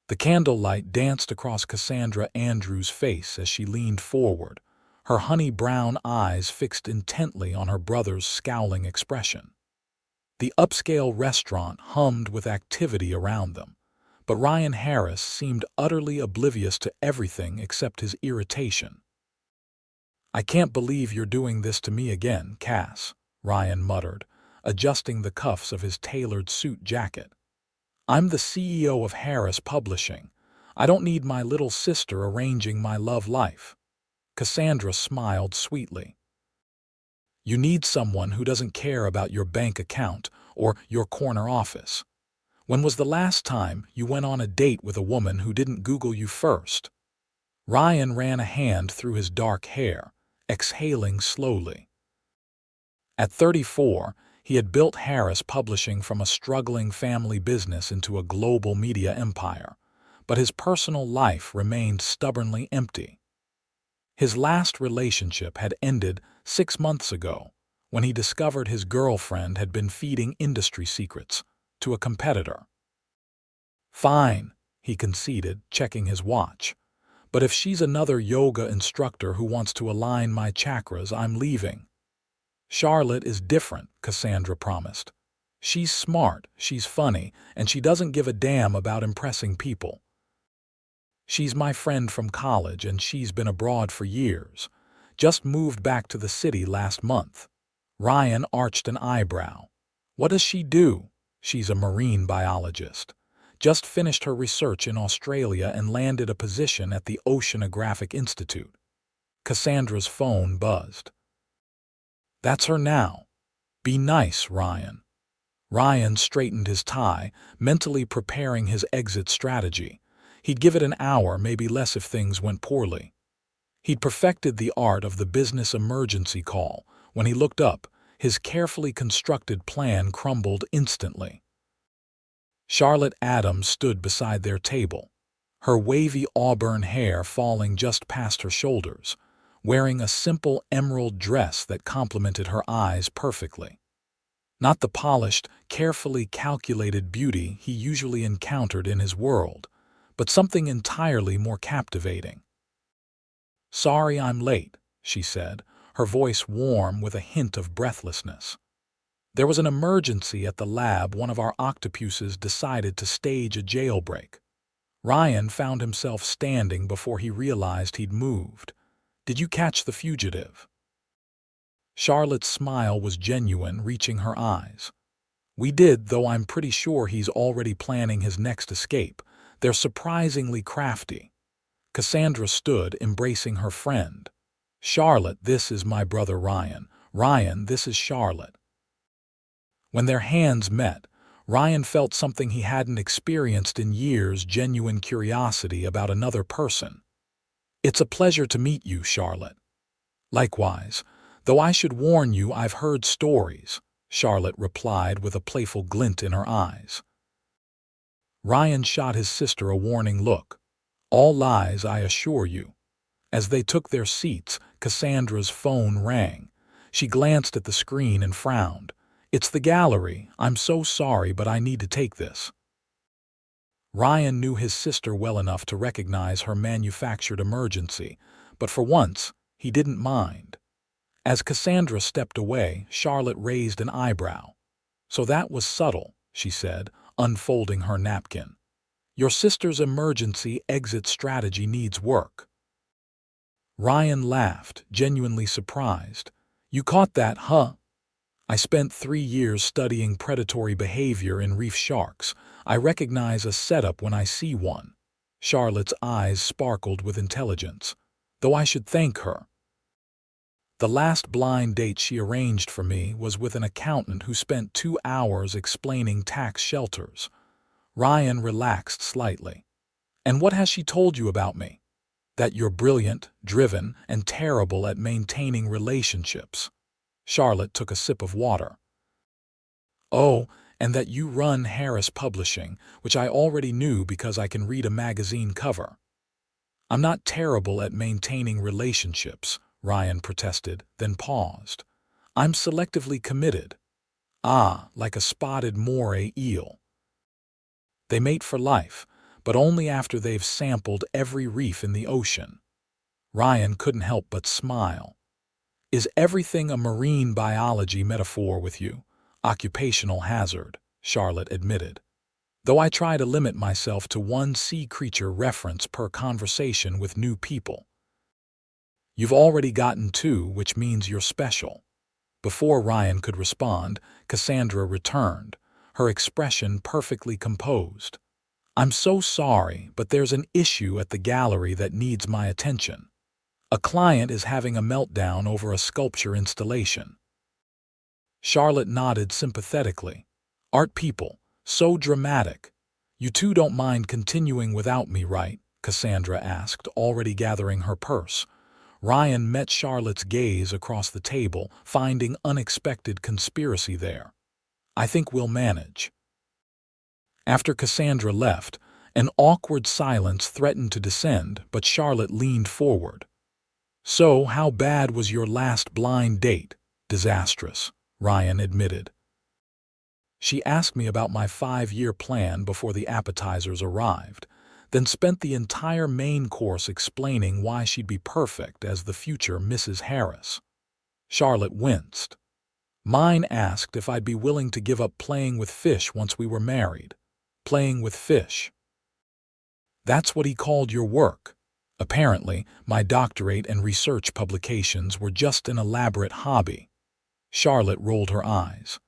The candlelight danced across Cassandra Andrews' face as she leaned forward, her honey-brown eyes fixed intently on her brother's scowling expression. The upscale restaurant hummed with activity around them, but Ryan Harris seemed utterly oblivious to everything except his irritation. "I can't believe you're doing this to me again, Cass," Ryan muttered, adjusting the cuffs of his tailored suit jacket. "I'm the CEO of Harris Publishing. I don't need my little sister arranging my love life." Cassandra smiled sweetly. "You need someone who doesn't care about your bank account or your corner office. When was the last time you went on a date with a woman who didn't Google you first?" Ryan ran a hand through his dark hair, exhaling slowly. At 34, he had built Harris Publishing from a struggling family business into a global media empire, but his personal life remained stubbornly empty. His last relationship had ended 6 months ago, when he discovered his girlfriend had been feeding industry secrets to a competitor. "Fine," he conceded, checking his watch. "But if she's another yoga instructor who wants to align my chakras, I'm leaving." "Charlotte is different," Cassandra promised. "She's smart, she's funny, and she doesn't give a damn about impressing people. She's my friend from college, and she's been abroad for years. Just moved back to the city last month." Ryan arched an eyebrow. "What does she do?" "She's a marine biologist. Just finished her research in Australia and landed a position at the Oceanographic Institute." Cassandra's phone buzzed. "That's her now. Be nice, Ryan." Ryan straightened his tie, mentally preparing his exit strategy. He'd give it an hour, maybe less if things went poorly. He'd perfected the art of the business emergency call. When he looked up, his carefully constructed plan crumbled instantly. Charlotte Adams stood beside their table, her wavy auburn hair falling just past her shoulders, wearing a simple emerald dress that complemented her eyes perfectly. Not the polished, carefully calculated beauty he usually encountered in his world, but something entirely more captivating. "Sorry I'm late," she said, her voice warm with a hint of breathlessness. "There was an emergency at the lab. One of our octopuses decided to stage a jailbreak." Ryan found himself standing before he realized he'd moved. "Did you catch the fugitive?" Charlotte's smile was genuine, reaching her eyes. "We did, though I'm pretty sure he's already planning his next escape. They're surprisingly crafty." Cassandra stood, embracing her friend. "Charlotte, this is my brother Ryan. Ryan, this is Charlotte." When their hands met, Ryan felt something he hadn't experienced in years: genuine curiosity about another person. "It's a pleasure to meet you, Charlotte." "Likewise, though I should warn you, I've heard stories," Charlotte replied with a playful glint in her eyes. Ryan shot his sister a warning look. "All lies, I assure you." As they took their seats, Cassandra's phone rang. She glanced at the screen and frowned. "It's the gallery. I'm so sorry, but I need to take this." Ryan knew his sister well enough to recognize her manufactured emergency, but for once, he didn't mind. As Cassandra stepped away, Charlotte raised an eyebrow. "So that was subtle," she said, unfolding her napkin. "Your sister's emergency exit strategy needs work." Ryan laughed, genuinely surprised. "You caught that, huh?" "I spent 3 years studying predatory behavior in reef sharks. I recognize a setup when I see one." Charlotte's eyes sparkled with intelligence. "Though I should thank her. The last blind date she arranged for me was with an accountant who spent 2 hours explaining tax shelters." Ryan relaxed slightly. "And what has she told you about me?" "That you're brilliant, driven, and terrible at maintaining relationships." Charlotte took a sip of water. "Oh, and that you run Harris Publishing, which I already knew because I can read a magazine cover." "I'm not terrible at maintaining relationships," Ryan protested, then paused. "I'm selectively committed." "Ah, like a spotted moray eel." "They mate for life, but only after they've sampled every reef in the ocean. Ryan couldn't help but smile. Is everything a marine biology metaphor with you? Occupational hazard, Charlotte admitted. Though I try to limit myself to one sea creature reference per conversation with new people. You've already gotten two, which means you're special. Before Ryan could respond, Cassandra returned, her expression perfectly composed. I'm so sorry, but there's an issue at the gallery that needs my attention. A client is having a meltdown over a sculpture installation. Charlotte nodded sympathetically. Art people, so dramatic. You two don't mind continuing without me, right? Cassandra asked, already gathering her purse. Ryan met Charlotte's gaze across the table, finding unexpected conspiracy there. I think we'll manage. After Cassandra left, an awkward silence threatened to descend, but Charlotte leaned forward. So, how bad was your last blind date? Disastrous, Ryan admitted. She asked me about my 5-year plan before the appetizers arrived, then spent the entire main course explaining why she'd be perfect as the future Mrs. Harris. Charlotte winced. Mine asked if I'd be willing to give up playing with fish once we were married. Playing with fish. That's what he called your work. Apparently, my doctorate and research publications were just an elaborate hobby. Charlotte rolled her eyes.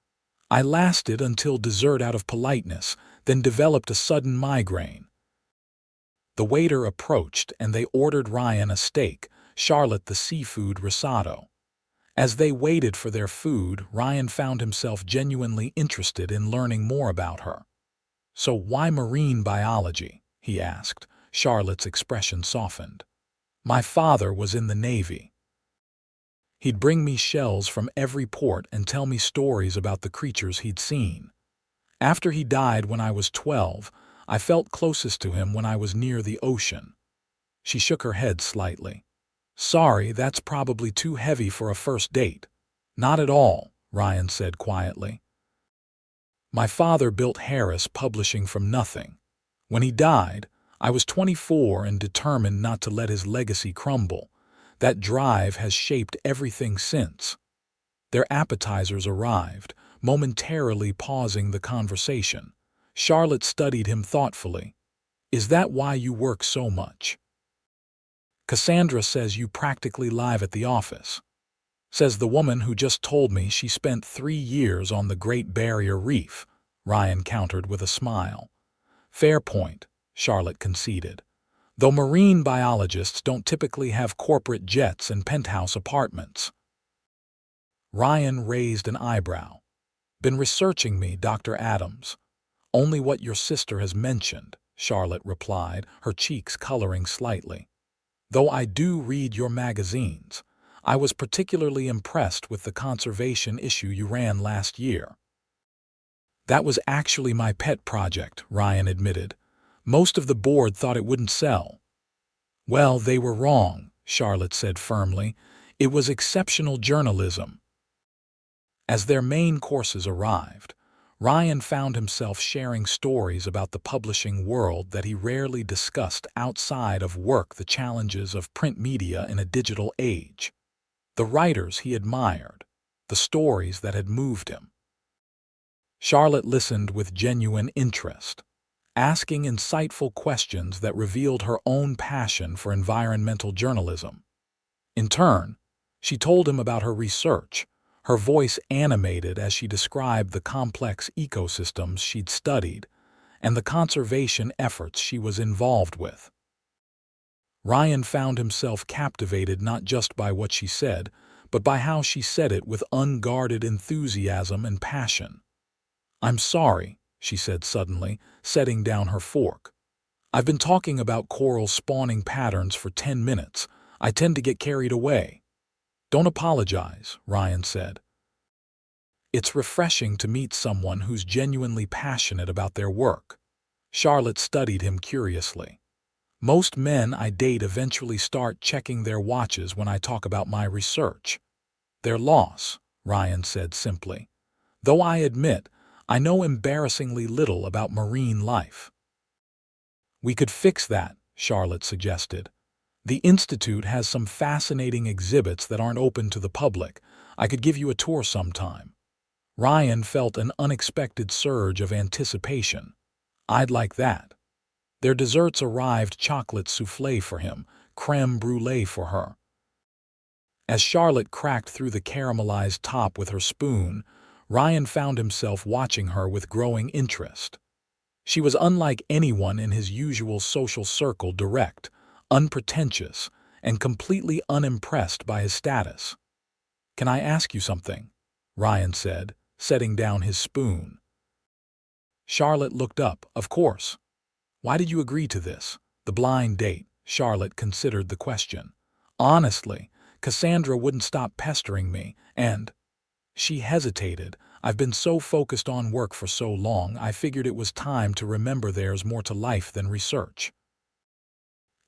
I lasted until dessert out of politeness, then developed a sudden migraine. The waiter approached and they ordered Ryan a steak, Charlotte the seafood risotto. As they waited for their food, Ryan found himself genuinely interested in learning more about her. So why marine biology? He asked. Charlotte's expression softened. My father was in the Navy. He'd bring me shells from every port and tell me stories about the creatures he'd seen. After he died when I was 12, I felt closest to him when I was near the ocean. She shook her head slightly. Sorry, that's probably too heavy for a first date. Not at all, Ryan said quietly. My father built Harris Publishing from nothing. When he died, I was 24 and determined not to let his legacy crumble. That drive has shaped everything since. Their appetizers arrived, momentarily pausing the conversation. Charlotte studied him thoughtfully. Is that why you work so much? Cassandra says you practically live at the office. Says the woman who just told me she spent 3 years on the Great Barrier Reef, Ryan countered with a smile. Fair point, Charlotte conceded. Though marine biologists don't typically have corporate jets and penthouse apartments. Ryan raised an eyebrow. Been researching me, Dr. Adams. Only what your sister has mentioned, Charlotte replied, her cheeks coloring slightly. Though I do read your magazines, I was particularly impressed with the conservation issue you ran last year. That was actually my pet project, Ryan admitted. Most of the board thought it wouldn't sell. Well, they were wrong, Charlotte said firmly. It was exceptional journalism. As their main courses arrived, Ryan found himself sharing stories about the publishing world that he rarely discussed outside of work, the challenges of print media in a digital age. The writers he admired, the stories that had moved him. Charlotte listened with genuine interest, asking insightful questions that revealed her own passion for environmental journalism. In turn, she told him about her research, her voice animated as she described the complex ecosystems she'd studied and the conservation efforts she was involved with. Ryan found himself captivated not just by what she said, but by how she said it with unguarded enthusiasm and passion. I'm sorry, she said suddenly, setting down her fork. I've been talking about coral spawning patterns for 10 minutes. I tend to get carried away. Don't apologize, Ryan said. It's refreshing to meet someone who's genuinely passionate about their work. Charlotte studied him curiously. Most men I date eventually start checking their watches when I talk about my research. Their loss, Ryan said simply. Though I admit, I know embarrassingly little about marine life. We could fix that, Charlotte suggested. The Institute has some fascinating exhibits that aren't open to the public. I could give you a tour sometime. Ryan felt an unexpected surge of anticipation. I'd like that. Their desserts arrived: chocolate soufflé for him, crème brûlée for her. As Charlotte cracked through the caramelized top with her spoon, Ryan found himself watching her with growing interest. She was unlike anyone in his usual social circle: direct, unpretentious, and completely unimpressed by his status. "Can I ask you something?" Ryan said, setting down his spoon. Charlotte looked up. "Of course. Why did you agree to this? The blind date?" Charlotte considered the question. "Honestly, Cassandra wouldn't stop pestering me, and—" She hesitated. "I've been so focused on work for so long, I figured it was time to remember there's more to life than research."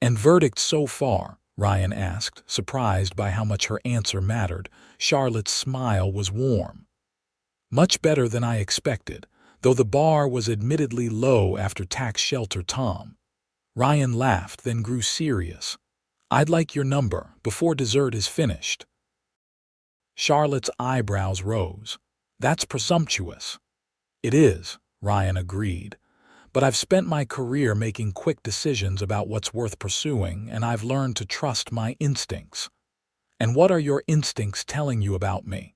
"And verdict so far?" Ryan asked, surprised by how much her answer mattered. Charlotte's smile was warm. "Much better than I expected, though the bar was admittedly low after tax shelter Tom." Ryan laughed, then grew serious. "I'd like your number before dessert is finished." Charlotte's eyebrows rose. "That's presumptuous." "It is," Ryan agreed. "But I've spent my career making quick decisions about what's worth pursuing, and I've learned to trust my instincts." "And what are your instincts telling you about me?"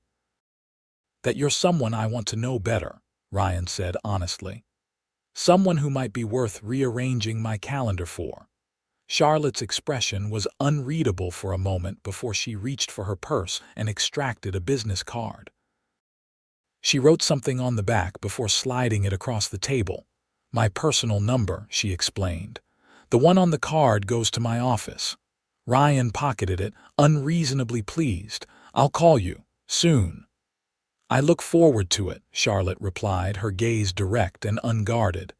"That you're someone I want to know better," Ryan said honestly. "Someone who might be worth rearranging my calendar for." Charlotte's expression was unreadable for a moment before she reached for her purse and extracted a business card. She wrote something on the back before sliding it across the table. "My personal number," she explained. "The one on the card goes to my office." Ryan pocketed it, unreasonably pleased. "I'll call you soon." "I look forward to it," Charlotte replied, her gaze direct and unguarded.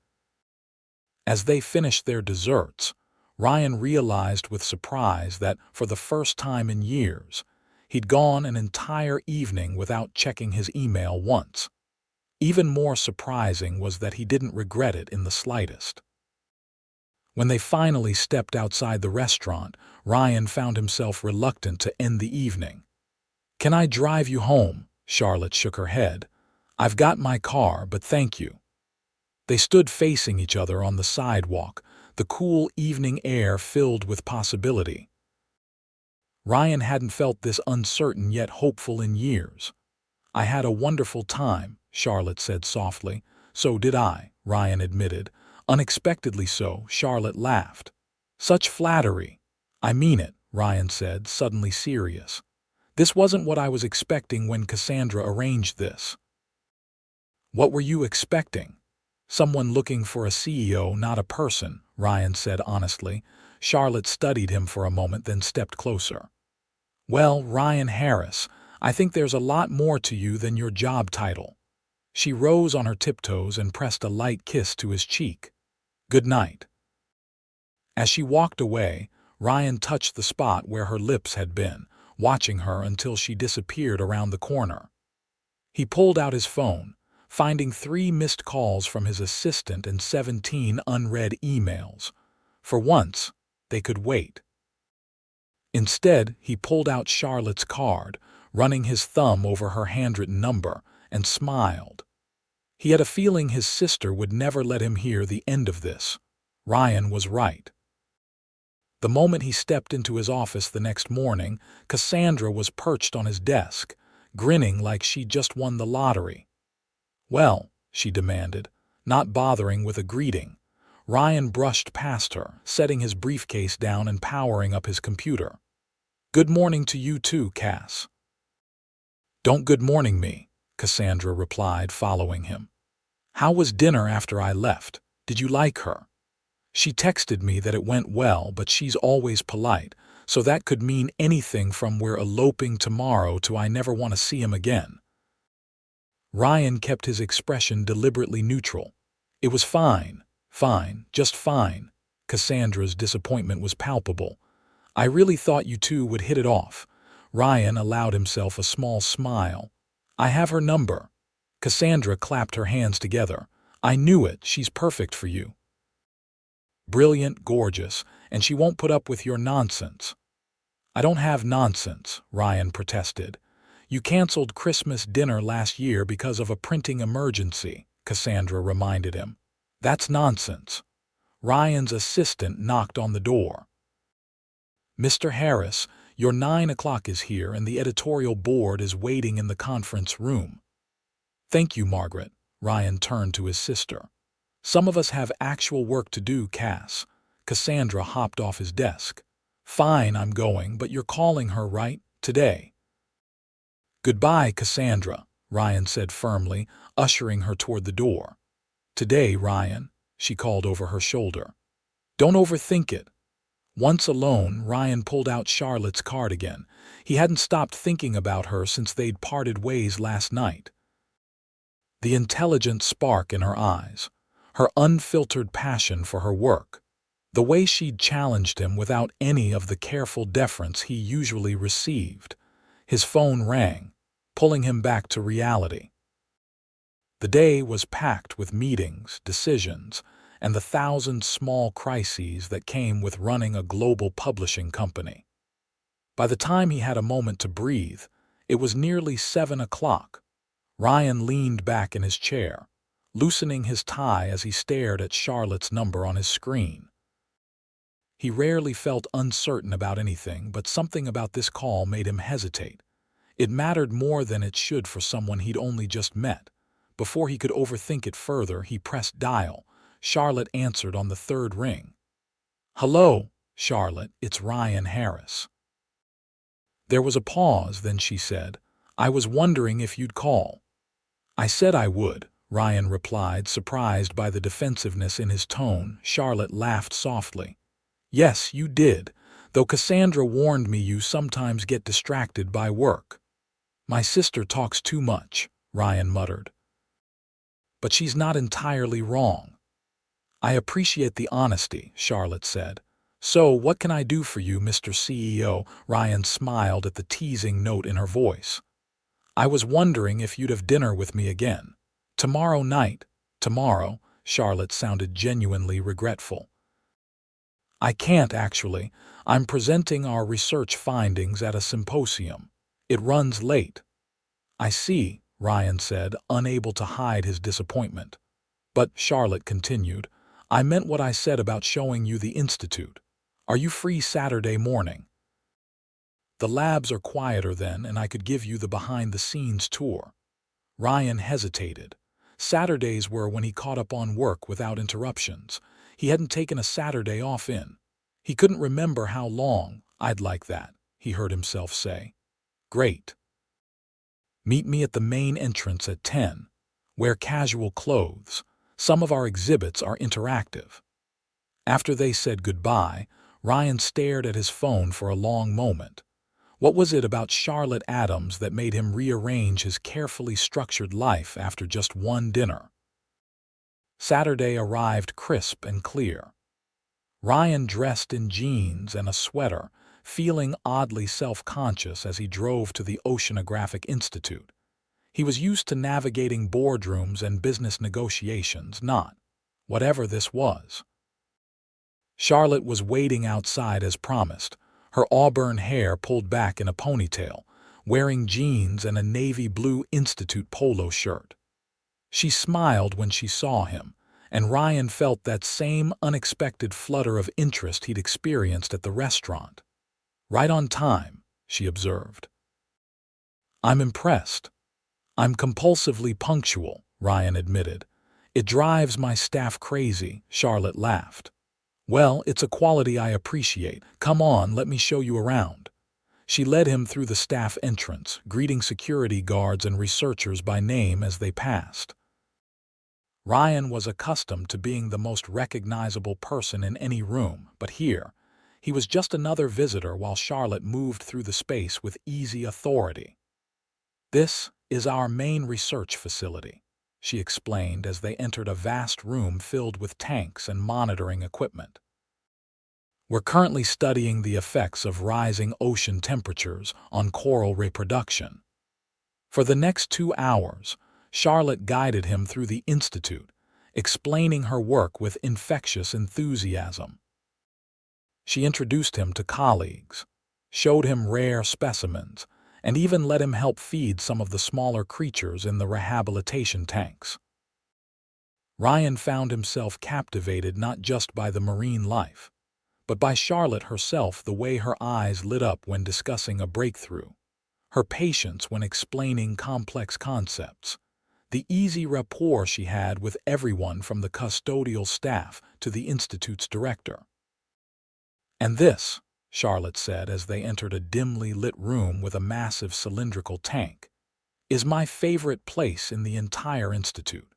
As they finished their desserts, Ryan realized with surprise that, for the first time in years, he'd gone an entire evening without checking his email once. Even more surprising was that he didn't regret it in the slightest. When they finally stepped outside the restaurant, Ryan found himself reluctant to end the evening. "Can I drive you home?" Charlotte shook her head. "I've got my car, but thank you." They stood facing each other on the sidewalk, the cool evening air filled with possibility. Ryan hadn't felt this uncertain yet hopeful in years. "I had a wonderful time," Charlotte said softly. "So did I," Ryan admitted. Unexpectedly so, Charlotte laughed. "Such flattery." "I mean it," Ryan said, suddenly serious. "This wasn't what I was expecting when Cassandra arranged this." "What were you expecting?" "Someone looking for a CEO, not a person," Ryan said honestly. Charlotte studied him for a moment, then stepped closer. "Well, Ryan Harris, I think there's a lot more to you than your job title." She rose on her tiptoes and pressed a light kiss to his cheek. "Good night." As she walked away, Ryan touched the spot where her lips had been, watching her until she disappeared around the corner. He pulled out his phone, finding 3 missed calls from his assistant and 17 unread emails. For once, they could wait. Instead, he pulled out Charlotte's card, running his thumb over her handwritten number, and smiled. He had a feeling his sister would never let him hear the end of this. Ryan was right. The moment he stepped into his office the next morning, Cassandra was perched on his desk, grinning like she'd just won the lottery. "Well," she demanded, not bothering with a greeting. Ryan brushed past her, setting his briefcase down and powering up his computer. "Good morning to you too, Cass." "Don't good morning me," Cassandra replied, following him. "How was dinner after I left? Did you like her?" "She texted me that it went well, but she's always polite, so that could mean anything from 'we're eloping tomorrow' to 'I never want to see him again.'" Ryan kept his expression deliberately neutral. "It was fine, just fine." Cassandra's disappointment was palpable. "I really thought you two would hit it off." Ryan allowed himself a small smile. "I have her number." Cassandra clapped her hands together. "I knew it, she's perfect for you." Brilliant, gorgeous, and she won't put up with your nonsense." "I don't have nonsense," Ryan protested. "You canceled Christmas dinner last year because of a printing emergency," Cassandra reminded him. "That's nonsense." Ryan's assistant knocked on the door. "Mr. Harris, your 9 o'clock is here and the editorial board is waiting in the conference room." "Thank you, Margaret." Ryan turned to his sister. "Some of us have actual work to do, Cass." Cassandra hopped off his desk. "Fine, I'm going, but you're calling her, right, today?" "Goodbye, Cassandra," Ryan said firmly, ushering her toward the door. "Today, Ryan," she called over her shoulder. "Don't overthink it." Once alone, Ryan pulled out Charlotte's card again. He hadn't stopped thinking about her since they'd parted ways last night. The intelligent spark in her eyes, her unfiltered passion for her work, the way she'd challenged him without any of the careful deference he usually received. His phone rang, pulling him back to reality. The day was packed with meetings, decisions, and the thousand small crises that came with running a global publishing company. By the time he had a moment to breathe, it was nearly 7 o'clock. Ryan leaned back in his chair, loosening his tie as he stared at Charlotte's number on his screen. He rarely felt uncertain about anything, but something about this call made him hesitate. It mattered more than it should for someone he'd only just met. Before he could overthink it further, he pressed dial. Charlotte answered on the third ring. "Hello, Charlotte, it's Ryan Harris." There was a pause, then she said, "I was wondering if you'd call." "I said I would," Ryan replied, surprised by the defensiveness in his tone. Charlotte laughed softly. "Yes, you did, though Cassandra warned me you sometimes get distracted by work." "My sister talks too much," Ryan muttered. "But she's not entirely wrong." "I appreciate the honesty," Charlotte said. "So, what can I do for you, Mr. CEO?" Ryan smiled at the teasing note in her voice. "I was wondering if you'd have dinner with me again. Tomorrow night." "Tomorrow?" Charlotte sounded genuinely regretful. "I can't, actually. I'm presenting our research findings at a symposium. It runs late." "I see," Ryan said, unable to hide his disappointment. "But," Charlotte continued, "I meant what I said about showing you the institute. Are you free Saturday morning? The labs are quieter then, and I could give you the behind-the-scenes tour." Ryan hesitated. Saturdays were when he caught up on work without interruptions. He hadn't taken a Saturday off in. He couldn't remember how long. "I'd like that," he heard himself say. "Great. Meet me at the main entrance at 10. Wear casual clothes. Some of our exhibits are interactive." After they said goodbye, Ryan stared at his phone for a long moment. What was it about Charlotte Adams that made him rearrange his carefully structured life after just one dinner? Saturday arrived crisp and clear. Ryan dressed in jeans and a sweater, feeling oddly self-conscious as he drove to the Oceanographic Institute. He was used to navigating boardrooms and business negotiations, not whatever this was. Charlotte was waiting outside as promised, her auburn hair pulled back in a ponytail, wearing jeans and a navy blue Institute polo shirt. She smiled when she saw him, and Ryan felt that same unexpected flutter of interest he'd experienced at the restaurant. "Right on time," she observed. "I'm impressed." "I'm compulsively punctual," Ryan admitted. "It drives my staff crazy," Charlotte laughed. "Well, it's a quality I appreciate. Come on, let me show you around." She led him through the staff entrance, greeting security guards and researchers by name as they passed. Ryan was accustomed to being the most recognizable person in any room, but here, he was just another visitor while Charlotte moved through the space with easy authority. "This is our main research facility," she explained as they entered a vast room filled with tanks and monitoring equipment. "We're currently studying the effects of rising ocean temperatures on coral reproduction." For the next 2 hours, Charlotte guided him through the institute, explaining her work with infectious enthusiasm. She introduced him to colleagues, showed him rare specimens, and even let him help feed some of the smaller creatures in the rehabilitation tanks. Ryan found himself captivated not just by the marine life, but by Charlotte herself, the way her eyes lit up when discussing a breakthrough, her patience when explaining complex concepts, the easy rapport she had with everyone from the custodial staff to the Institute's director. "And this," Charlotte said as they entered a dimly lit room with a massive cylindrical tank, "is my favorite place in the entire Institute."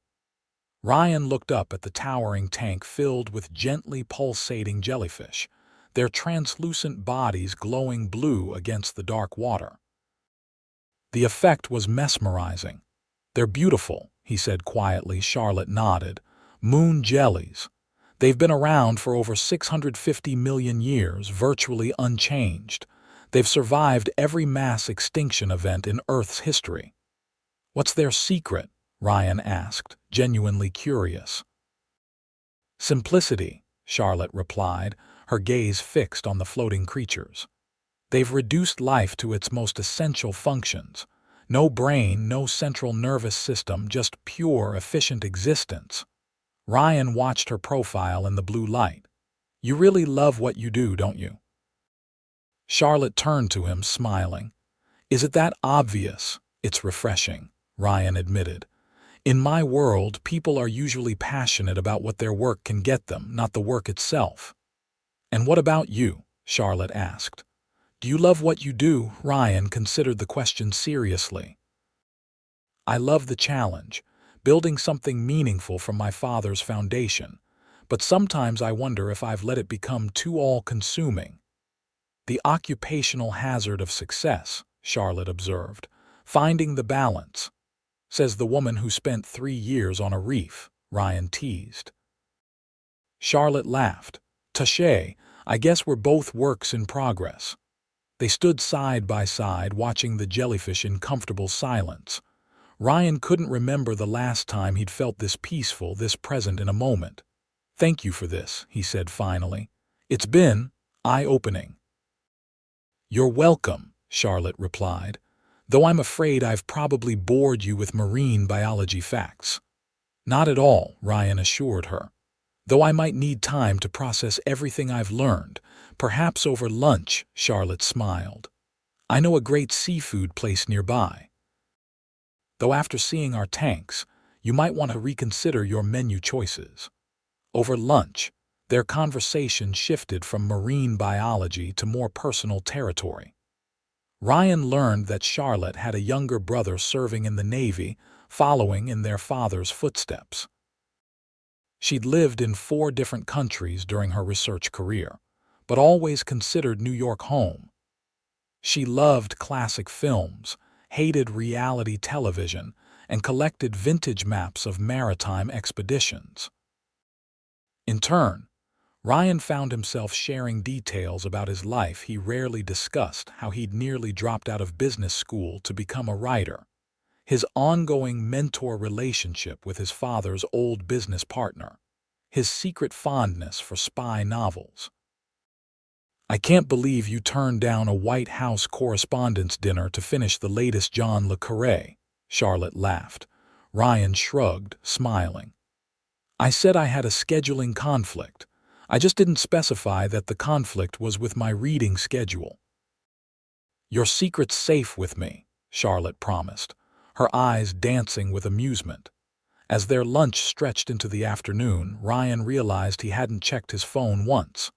Ryan looked up at the towering tank filled with gently pulsating jellyfish, their translucent bodies glowing blue against the dark water. The effect was mesmerizing. "They're beautiful," he said quietly. Charlotte nodded. "Moon jellies. They've been around for over 650 million years, virtually unchanged. They've survived every mass extinction event in Earth's history." "What's their secret?" Ryan asked, genuinely curious. "Simplicity," Charlotte replied, her gaze fixed on the floating creatures. "They've reduced life to its most essential functions. No brain, no central nervous system, just pure, efficient existence." Ryan watched her profile in the blue light. "You really love what you do, don't you?" Charlotte turned to him, smiling. "Is it that obvious?" "It's refreshing," Ryan admitted. "In my world, people are usually passionate about what their work can get them, not the work itself." "And what about you?" Charlotte asked. "Do you love what you do?" Ryan considered the question seriously. "I love the challenge, building something meaningful from my father's foundation, but sometimes I wonder if I've let it become too all-consuming." "The occupational hazard of success," Charlotte observed. "Finding the balance." "Says the woman who spent 3 years on a reef," Ryan teased. Charlotte laughed. "Touché, I guess we're both works in progress." They stood side by side, watching the jellyfish in comfortable silence. Ryan couldn't remember the last time he'd felt this peaceful, this present in a moment. "Thank you for this," he said finally. "It's been eye-opening." "You're welcome," Charlotte replied, "though I'm afraid I've probably bored you with marine biology facts." "Not at all," Ryan assured her, "though I might need time to process everything I've learned, perhaps over lunch." Charlotte smiled. "I know a great seafood place nearby. Though after seeing our tanks, you might want to reconsider your menu choices." Over lunch, their conversation shifted from marine biology to more personal territory. Ryan learned that Charlotte had a younger brother serving in the Navy, following in their father's footsteps. She'd lived in 4 different countries during her research career, but always considered New York home. She loved classic films, hated reality television, and collected vintage maps of maritime expeditions. In turn, Ryan found himself sharing details about his life he rarely discussed: how he'd nearly dropped out of business school to become a writer, his ongoing mentor relationship with his father's old business partner, his secret fondness for spy novels. "I can't believe you turned down a White House Correspondents' Dinner to finish the latest John le Carré," Charlotte laughed. Ryan shrugged, smiling. "I said I had a scheduling conflict. I just didn't specify that the conflict was with my reading schedule." "Your secret's safe with me," Charlotte promised, her eyes dancing with amusement. As their lunch stretched into the afternoon, Ryan realized he hadn't checked his phone once.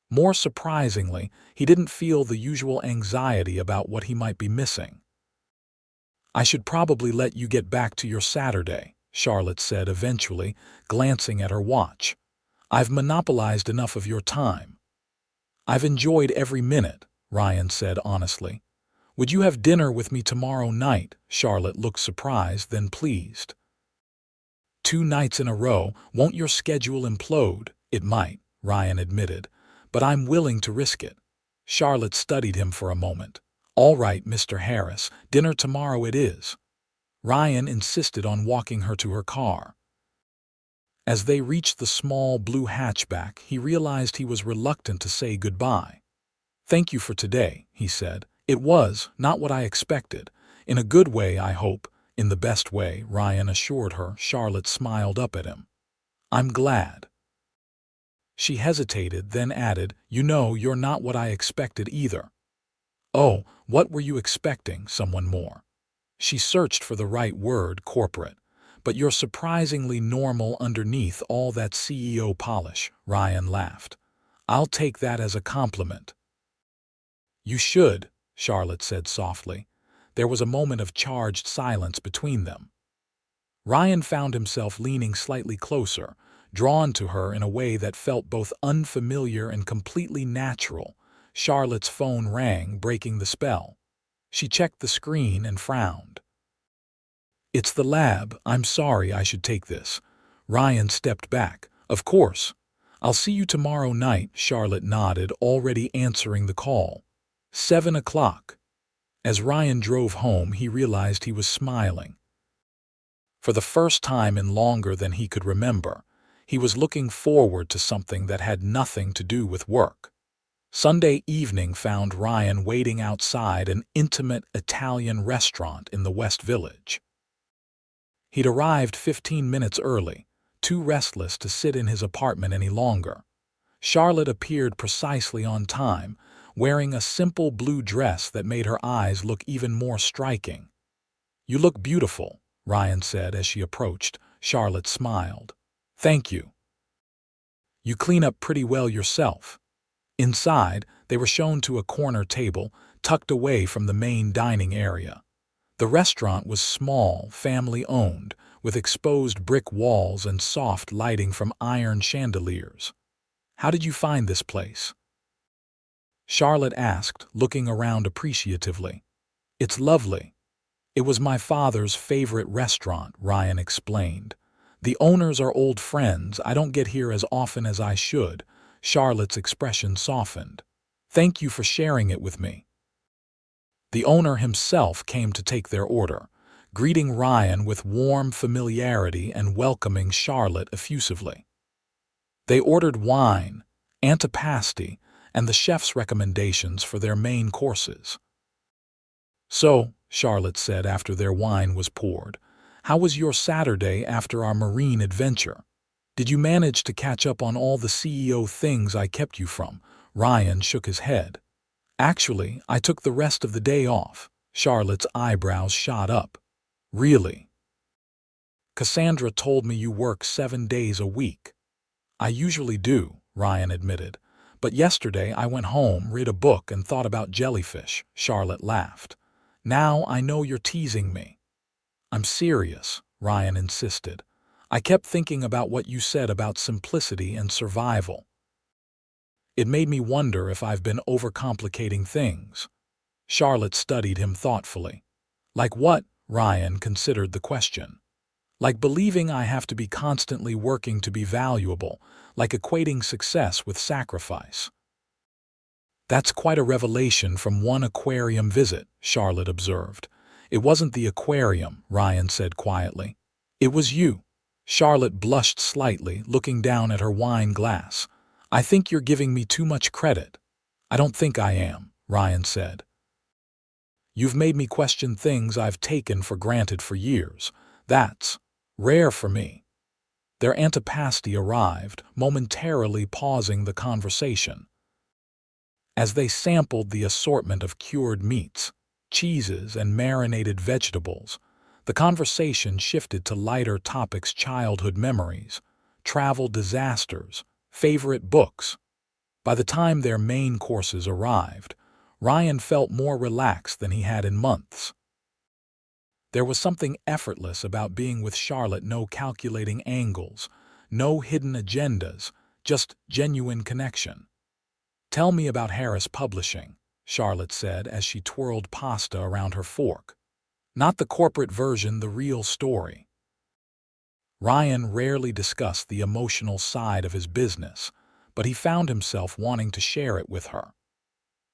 More surprisingly, he didn't feel the usual anxiety about what he might be missing. "I should probably let you get back to your Saturday," Charlotte said eventually, glancing at her watch. "I've monopolized enough of your time." "I've enjoyed every minute," Ryan said honestly. "Would you have dinner with me tomorrow night?" Charlotte looked surprised, then pleased. "2 nights in a row, won't your schedule implode?" "It might," Ryan admitted, "but I'm willing to risk it." Charlotte studied him for a moment. "All right, Mr. Harris, dinner tomorrow it is." Ryan insisted on walking her to her car. As they reached the small blue hatchback, he realized he was reluctant to say goodbye. "Thank you for today," he said. "It was not what I expected. In a good way, I hope." "In the best way," Ryan assured her. Charlotte smiled up at him. "I'm glad." She hesitated, then added, "You know, you're not what I expected either." "Oh, what were you expecting? Someone more?" She searched for the right word, corporate. "But you're surprisingly normal underneath all that CEO polish," Ryan laughed. "I'll take that as a compliment." "You should," Charlotte said softly. There was a moment of charged silence between them. Ryan found himself leaning slightly closer, drawn to her in a way that felt both unfamiliar and completely natural. Charlotte's phone rang, breaking the spell. She checked the screen and frowned. "It's the lab. I'm sorry, I should take this." Ryan stepped back. "Of course. I'll see you tomorrow night." Charlotte nodded, already answering the call. 7 o'clock. As Ryan drove home, he realized he was smiling. For the first time in longer than he could remember, he was looking forward to something that had nothing to do with work. Sunday evening found Ryan waiting outside an intimate Italian restaurant in the West Village. He'd arrived 15 minutes early, too restless to sit in his apartment any longer. Charlotte appeared precisely on time, wearing a simple blue dress that made her eyes look even more striking. "You look beautiful," Ryan said as she approached. Charlotte smiled. "Thank you. You clean up pretty well yourself." Inside, they were shown to a corner table, tucked away from the main dining area. The restaurant was small, family-owned, with exposed brick walls and soft lighting from iron chandeliers. "How did you find this place?" Charlotte asked, looking around appreciatively. "It's lovely. It was my father's favorite restaurant," Ryan explained. "The owners are old friends. I don't get here as often as I should." Charlotte's expression softened. "Thank you for sharing it with me." The owner himself came to take their order, greeting Ryan with warm familiarity and welcoming Charlotte effusively. They ordered wine, antipasti, and the chef's recommendations for their main courses. "So," Charlotte said after their wine was poured, "how was your Saturday after our marine adventure? Did you manage to catch up on all the CEO things I kept you from?" Ryan shook his head. "Actually, I took the rest of the day off." Charlotte's eyebrows shot up. "Really? Cassandra told me you work 7 days a week." "I usually do," Ryan admitted. "But yesterday I went home, read a book, and thought about jellyfish." Charlotte laughed. "Now I know you're teasing me." "I'm serious," Ryan insisted. "I kept thinking about what you said about simplicity and survival. It made me wonder if I've been overcomplicating things." Charlotte studied him thoughtfully. "Like what?" Ryan considered the question. "Like believing I have to be constantly working to be valuable, like equating success with sacrifice." "That's quite a revelation from one aquarium visit," Charlotte observed. "It wasn't the aquarium," Ryan said quietly. "It was you." Charlotte blushed slightly, looking down at her wine glass. "I think you're giving me too much credit." "I don't think I am," Ryan said. "You've made me question things I've taken for granted for years. That's rare for me." Their antipasti arrived, momentarily pausing the conversation. As they sampled the assortment of cured meats, cheeses, and marinated vegetables, the conversation shifted to lighter topics: childhood memories, travel disasters, favorite books. By the time their main courses arrived, Ryan felt more relaxed than he had in months. There was something effortless about being with Charlotte. No calculating angles, no hidden agendas, just genuine connection. "Tell me about Harris Publishing," Charlotte said as she twirled pasta around her fork. "Not the corporate version, the real story." Ryan rarely discussed the emotional side of his business, but he found himself wanting to share it with her.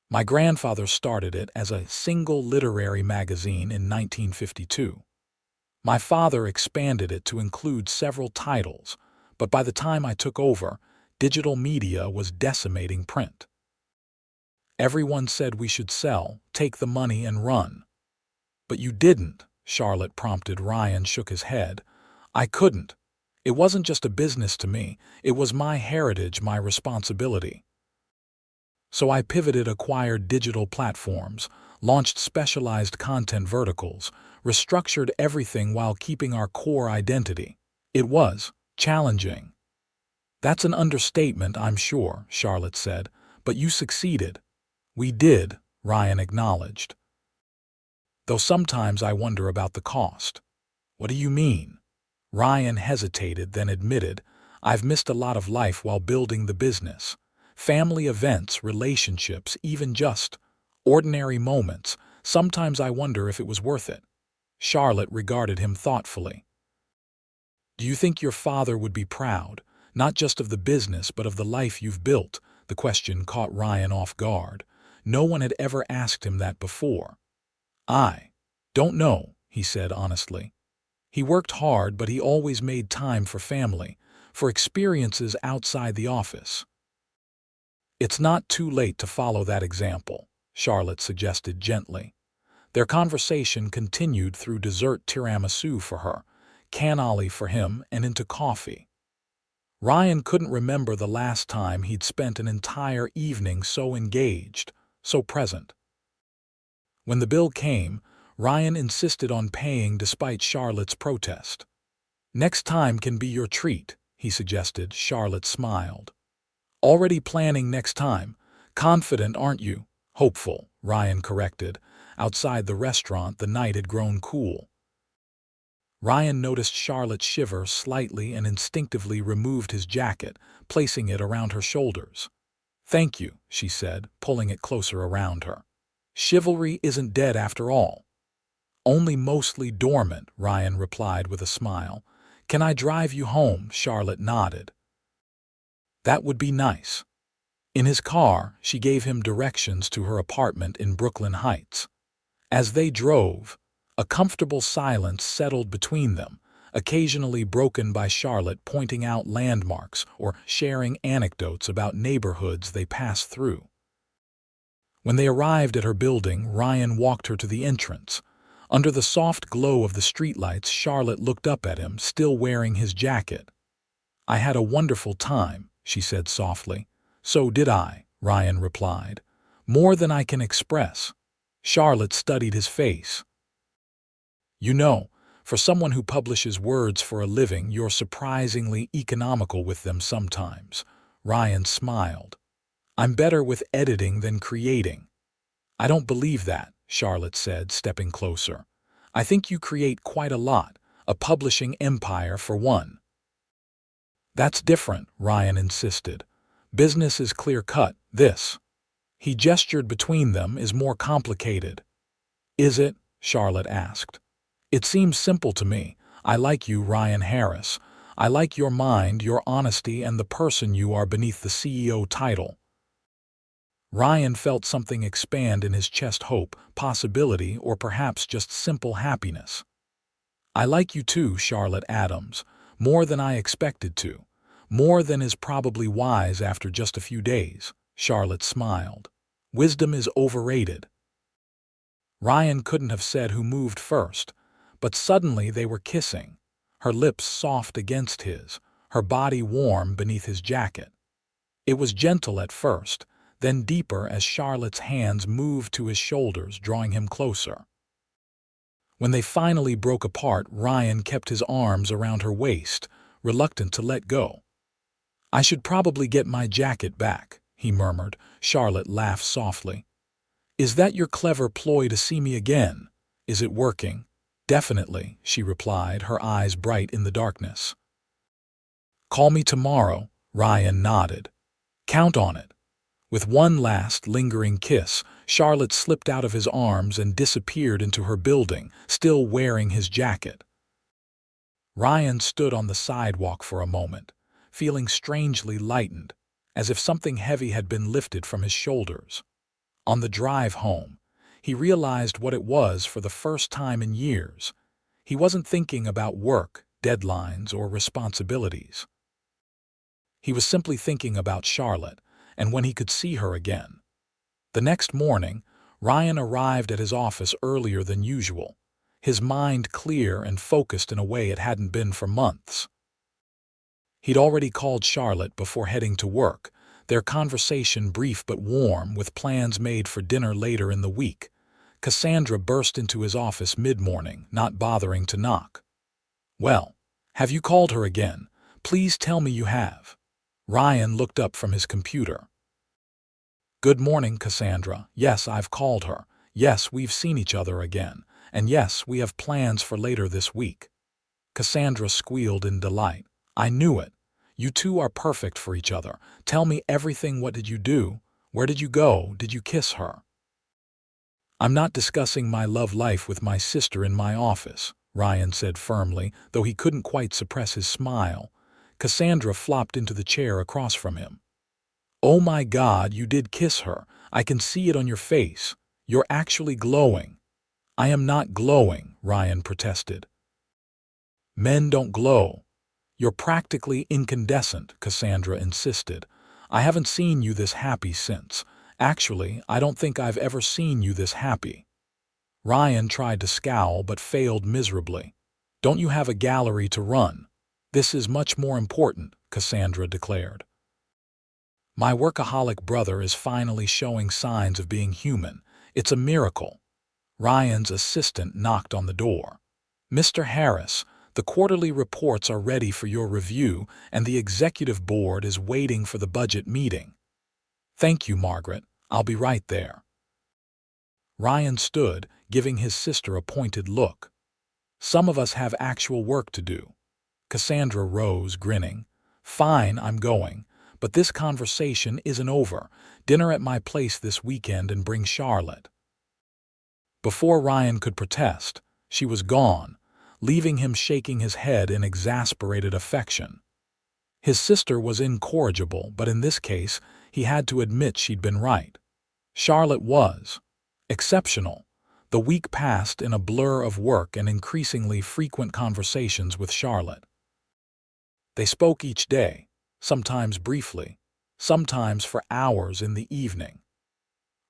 "My grandfather started it as a single literary magazine in 1952. My father expanded it to include several titles, but by the time I took over, digital media was decimating print. Everyone said we should sell, take the money and run. But you didn't, Charlotte prompted. Ryan shook his head. I couldn't. It wasn't just a business to me, it was my heritage, my responsibility. So I pivoted, acquired digital platforms, launched specialized content verticals, restructured everything while keeping our core identity. It was challenging. That's an understatement, I'm sure, Charlotte said, but you succeeded. We did, Ryan acknowledged. Though sometimes I wonder about the cost. What do you mean? Ryan hesitated, then admitted, I've missed a lot of life while building the business. Family events, relationships, even just ordinary moments. Sometimes I wonder if it was worth it. Charlotte regarded him thoughtfully. Do you think your father would be proud, not just of the business but of the life you've built? The question caught Ryan off guard. No one had ever asked him that before. I don't know, he said honestly. He worked hard, but he always made time for family, for experiences outside the office. It's not too late to follow that example, Charlotte suggested gently. Their conversation continued through dessert tiramisu for her, cannoli for him, and into coffee. Ryan couldn't remember the last time he'd spent an entire evening so engaged, so present. When the bill came, Ryan insisted on paying despite Charlotte's protest. Next time can be your treat, he suggested. Charlotte smiled. Already planning next time. Confident, aren't you? Hopeful, Ryan corrected. Outside the restaurant, the night had grown cool. Ryan noticed Charlotte shiver slightly and instinctively removed his jacket, placing it around her shoulders. Thank you, she said, pulling it closer around her. Chivalry isn't dead after all. Only mostly dormant, Ryan replied with a smile. Can I drive you home? Charlotte nodded. That would be nice. In his car, she gave him directions to her apartment in Brooklyn Heights. As they drove, a comfortable silence settled between them, occasionally broken by Charlotte pointing out landmarks or sharing anecdotes about neighborhoods they passed through. When they arrived at her building, Ryan walked her to the entrance. Under the soft glow of the streetlights, Charlotte looked up at him, still wearing his jacket. I had a wonderful time, she said softly. So did I, Ryan replied. More than I can express. Charlotte studied his face. You know, for someone who publishes words for a living, you're surprisingly economical with them sometimes. Ryan smiled. I'm better with editing than creating. I don't believe that, Charlotte said, stepping closer. I think you create quite a lot, a publishing empire for one. That's different, Ryan insisted. Business is clear-cut, this. He gestured between them, is more complicated. Is it? Charlotte asked. It seems simple to me. I like you, Ryan Harris. I like your mind, your honesty, and the person you are beneath the CEO title. Ryan felt something expand in his chest, hope, possibility, or perhaps just simple happiness. I like you too, Charlotte Adams, more than I expected to. More than is probably wise after just a few days, Charlotte smiled. Wisdom is overrated. Ryan couldn't have said who moved first, but suddenly they were kissing, her lips soft against his, her body warm beneath his jacket. It was gentle at first, then deeper as Charlotte's hands moved to his shoulders, drawing him closer. When they finally broke apart, Ryan kept his arms around her waist, reluctant to let go. I should probably get my jacket back, he murmured. Charlotte laughed softly. Is that your clever ploy to see me again? Is it working? Definitely, she replied, her eyes bright in the darkness. Call me tomorrow, Ryan nodded. Count on it. With one last lingering kiss, Charlotte slipped out of his arms and disappeared into her building, still wearing his jacket. Ryan stood on the sidewalk for a moment, feeling strangely lightened, as if something heavy had been lifted from his shoulders. On the drive home, he realized what it was for the first time in years. He wasn't thinking about work, deadlines, or responsibilities. He was simply thinking about Charlotte and when he could see her again. The next morning, Ryan arrived at his office earlier than usual, his mind clear and focused in a way it hadn't been for months. He'd already called Charlotte before heading to work, their conversation brief but warm, with plans made for dinner later in the week. Cassandra burst into his office mid-morning, not bothering to knock. "Well, have you called her again? Please tell me you have." Ryan looked up from his computer. "Good morning, Cassandra. Yes, I've called her. Yes, we've seen each other again. And yes, we have plans for later this week." Cassandra squealed in delight. "I knew it. You two are perfect for each other. Tell me everything. What did you do? Where did you go? Did you kiss her?" "I'm not discussing my love life with my sister in my office," Ryan said firmly, though he couldn't quite suppress his smile. Cassandra flopped into the chair across from him. "Oh my God, you did kiss her. I can see it on your face. You're actually glowing." "I am not glowing," Ryan protested. "Men don't glow." "You're practically incandescent," Cassandra insisted. "I haven't seen you this happy since. Actually, I don't think I've ever seen you this happy." Ryan tried to scowl but failed miserably. "Don't you have a gallery to run?" "This is much more important," Cassandra declared. "My workaholic brother is finally showing signs of being human. It's a miracle." Ryan's assistant knocked on the door. "Mr. Harris, the quarterly reports are ready for your review, and the executive board is waiting for the budget meeting." "Thank you, Margaret. I'll be right there." Ryan stood, giving his sister a pointed look. "Some of us have actual work to do." Cassandra rose, grinning. "Fine, I'm going. But this conversation isn't over. Dinner at my place this weekend and bring Charlotte." Before Ryan could protest, she was gone, leaving him shaking his head in exasperated affection. His sister was incorrigible, but in this case, he had to admit she'd been right. Charlotte was exceptional. The week passed in a blur of work and increasingly frequent conversations with Charlotte. They spoke each day, sometimes briefly, sometimes for hours in the evening.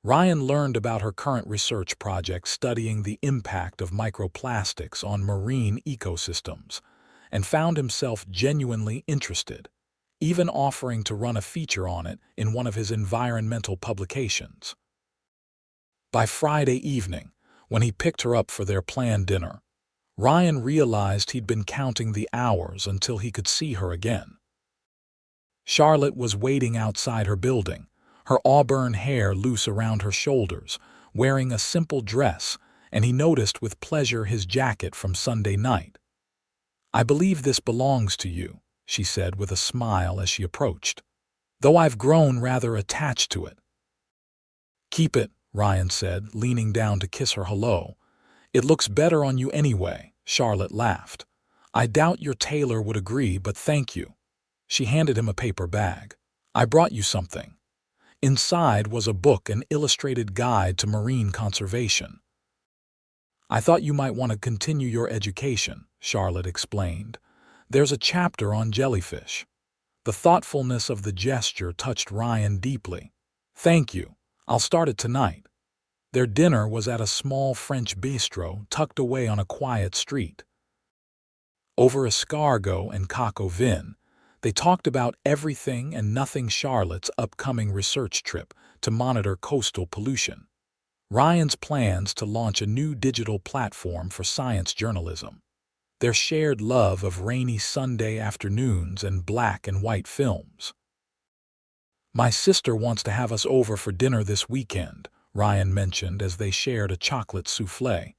Ryan learned about her current research project studying the impact of microplastics on marine ecosystems, and found himself genuinely interested, even offering to run a feature on it in one of his environmental publications. By Friday evening, when he picked her up for their planned dinner, Ryan realized he'd been counting the hours until he could see her again. Charlotte was waiting outside her building, her auburn hair loose around her shoulders, wearing a simple dress, and he noticed with pleasure his jacket from Sunday night. "I believe this belongs to you," she said with a smile as she approached, "though I've grown rather attached to it." "Keep it," Ryan said, leaning down to kiss her hello. "It looks better on you anyway," Charlotte laughed. "I doubt your tailor would agree, but thank you." She handed him a paper bag. "I brought you something." Inside was a book, an illustrated guide to marine conservation. "I thought you might want to continue your education," Charlotte explained. "There's a chapter on jellyfish." The thoughtfulness of the gesture touched Ryan deeply. "Thank you. I'll start it tonight." Their dinner was at a small French bistro tucked away on a quiet street. Over escargot and coq au vin, they talked about everything and nothing: Charlotte's upcoming research trip to monitor coastal pollution, Ryan's plans to launch a new digital platform for science journalism, their shared love of rainy Sunday afternoons and black and white films. "My sister wants to have us over for dinner this weekend," Ryan mentioned as they shared a chocolate souffle.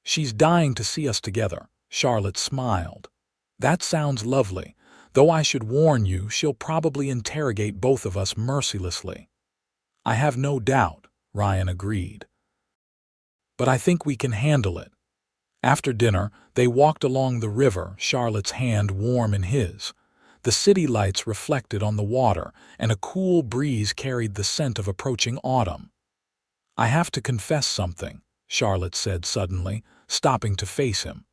"She's dying to see us together." Charlotte smiled. "That sounds lovely, though I should warn you she'll probably interrogate both of us mercilessly." "I have no doubt," Ryan agreed. "But I think we can handle it." After dinner, they walked along the river, Charlotte's hand warm in his. The city lights reflected on the water, and a cool breeze carried the scent of approaching autumn. "I have to confess something," Charlotte said suddenly, stopping to face him.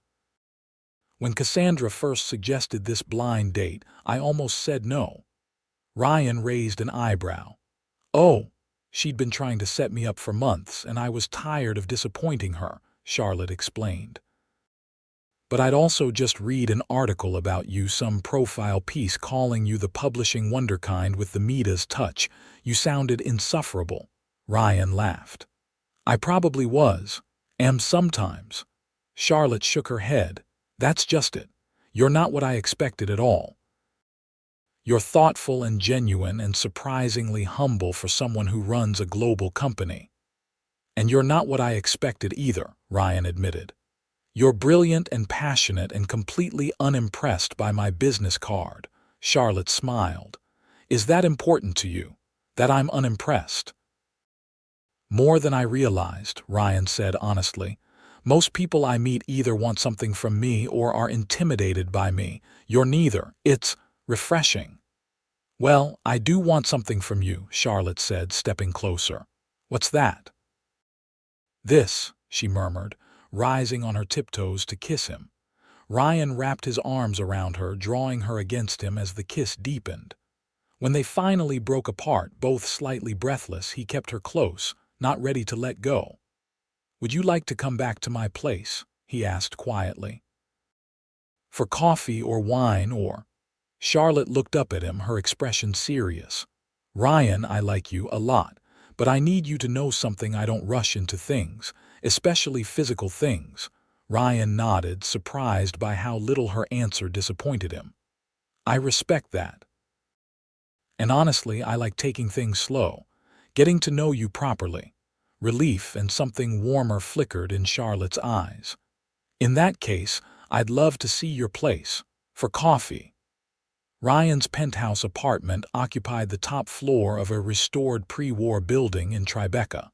"When Cassandra first suggested this blind date, I almost said no." Ryan raised an eyebrow. Oh, she'd been trying to set me up for months, and I was tired of disappointing her, Charlotte explained. But I'd also just read an article about you, some profile piece calling you the publishing wonderkind with the Midas touch. You sounded insufferable. Ryan laughed. I probably am sometimes. Charlotte shook her head. That's just it. You're not what I expected at all. You're thoughtful and genuine and surprisingly humble for someone who runs a global company. And you're not what I expected either, Ryan admitted. You're brilliant and passionate and completely unimpressed by my business card. Charlotte smiled. Is that important to you? That I'm unimpressed? More than I realized, Ryan said honestly. Most people I meet either want something from me or are intimidated by me. You're neither. It's refreshing. Well, I do want something from you, Charlotte said, stepping closer. What's that? This, she murmured, rising on her tiptoes to kiss him. Ryan wrapped his arms around her, drawing her against him as the kiss deepened. When they finally broke apart, both slightly breathless, he kept her close, not ready to let go. Would you like to come back to my place? He asked quietly. For coffee or wine or... Charlotte looked up at him, her expression serious. Ryan, I like you a lot, but I need you to know something. I don't rush into things, especially physical things. Ryan nodded, surprised by how little her answer disappointed him. I respect that. And honestly, I like taking things slow, getting to know you properly. Relief and something warmer flickered in Charlotte's eyes. In that case, I'd love to see your place. For coffee. Ryan's penthouse apartment occupied the top floor of a restored pre-war building in Tribeca.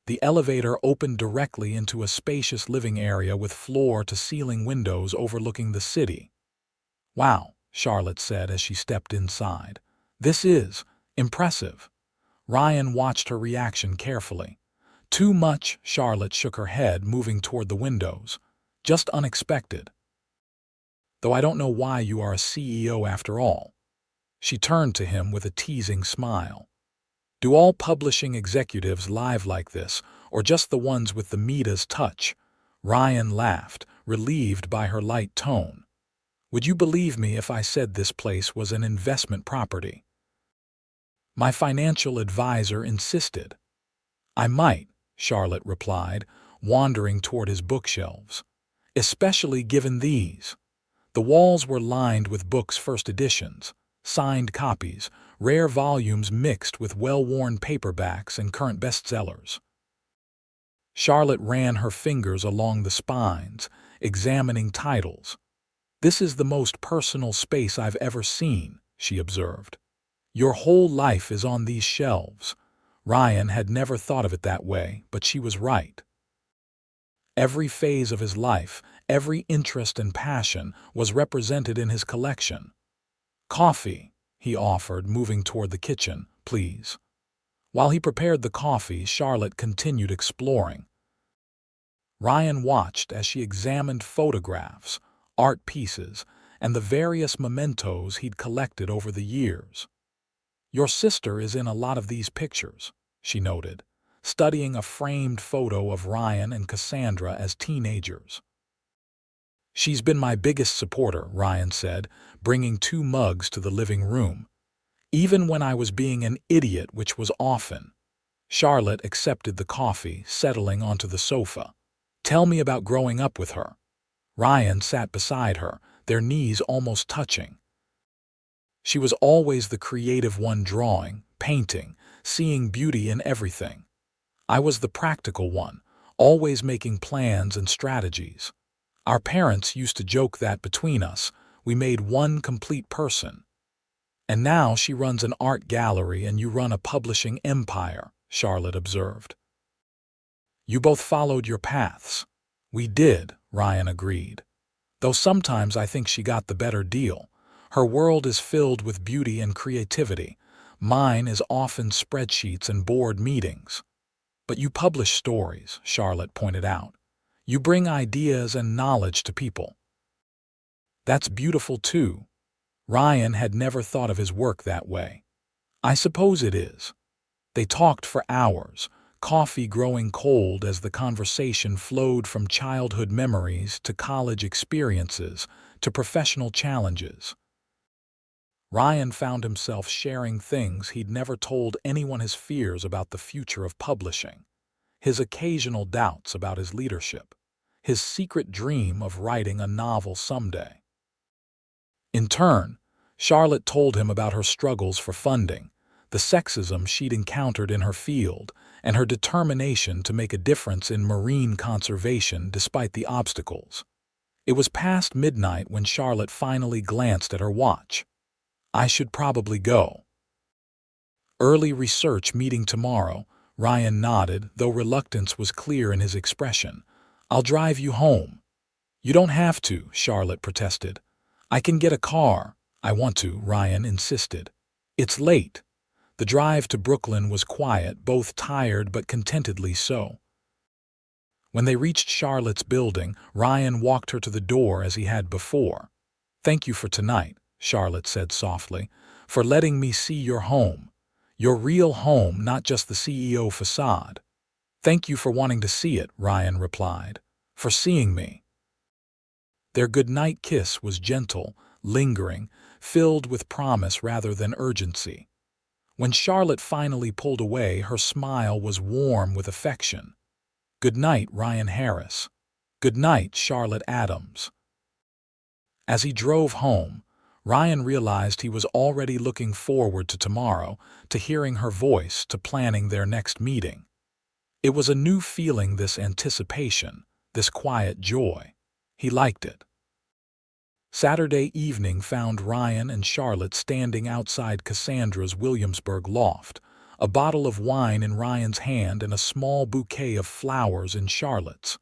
The elevator opened directly into a spacious living area with floor-to-ceiling windows overlooking the city. Wow, Charlotte said as she stepped inside. This is impressive. Ryan watched her reaction carefully. Too much, Charlotte shook her head, moving toward the windows. Just unexpected. Though I don't know why you are a CEO after all. She turned to him with a teasing smile. Do all publishing executives live like this, or just the ones with the Midas touch? Ryan laughed, relieved by her light tone. Would you believe me if I said this place was an investment property? My financial advisor insisted. I might, Charlotte replied, wandering toward his bookshelves. Especially given these. The walls were lined with books, first editions, signed copies, rare volumes mixed with well-worn paperbacks and current bestsellers. Charlotte ran her fingers along the spines, examining titles. This is the most personal space I've ever seen, she observed. Your whole life is on these shelves. Ryan had never thought of it that way, but she was right. Every phase of his life, every interest and passion was represented in his collection. Coffee, he offered, moving toward the kitchen, please. While he prepared the coffee, Charlotte continued exploring. Ryan watched as she examined photographs, art pieces, and the various mementos he'd collected over the years. Your sister is in a lot of these pictures, she noted, studying a framed photo of Ryan and Cassandra as teenagers. She's been my biggest supporter, Ryan said, bringing 2 mugs to the living room. Even when I was being an idiot, which was often. Charlotte accepted the coffee, settling onto the sofa. Tell me about growing up with her. Ryan sat beside her, their knees almost touching. She was always the creative one, drawing, painting, seeing beauty in everything. I was the practical one, always making plans and strategies. Our parents used to joke that between us, we made one complete person. And now she runs an art gallery and you run a publishing empire, Charlotte observed. You both followed your paths. We did, Ryan agreed. Though sometimes I think she got the better deal. Her world is filled with beauty and creativity. Mine is often spreadsheets and board meetings. But you publish stories, Charlotte pointed out. You bring ideas and knowledge to people. That's beautiful too. Ryan had never thought of his work that way. I suppose it is. They talked for hours, coffee growing cold as the conversation flowed from childhood memories to college experiences to professional challenges. Ryan found himself sharing things he'd never told anyone: his fears about the future of publishing, his occasional doubts about his leadership, his secret dream of writing a novel someday. In turn, Charlotte told him about her struggles for funding, the sexism she'd encountered in her field, and her determination to make a difference in marine conservation despite the obstacles. It was past midnight when Charlotte finally glanced at her watch. I should probably go. Early research meeting tomorrow, Ryan nodded, though reluctance was clear in his expression. I'll drive you home. You don't have to, Charlotte protested. I can get a car. I want to, Ryan insisted. It's late. The drive to Brooklyn was quiet, both tired but contentedly so. When they reached Charlotte's building, Ryan walked her to the door as he had before. Thank you for tonight, Charlotte said softly, for letting me see your home. Your real home, not just the CEO facade. Thank you for wanting to see it, Ryan replied. For seeing me. Their goodnight kiss was gentle, lingering, filled with promise rather than urgency. When Charlotte finally pulled away, her smile was warm with affection. Good night, Ryan Harris. Good night, Charlotte Adams. As he drove home, Ryan realized he was already looking forward to tomorrow, to hearing her voice, to planning their next meeting. It was a new feeling, this anticipation, this quiet joy. He liked it. Saturday evening found Ryan and Charlotte standing outside Cassandra's Williamsburg loft, a bottle of wine in Ryan's hand and a small bouquet of flowers in Charlotte's.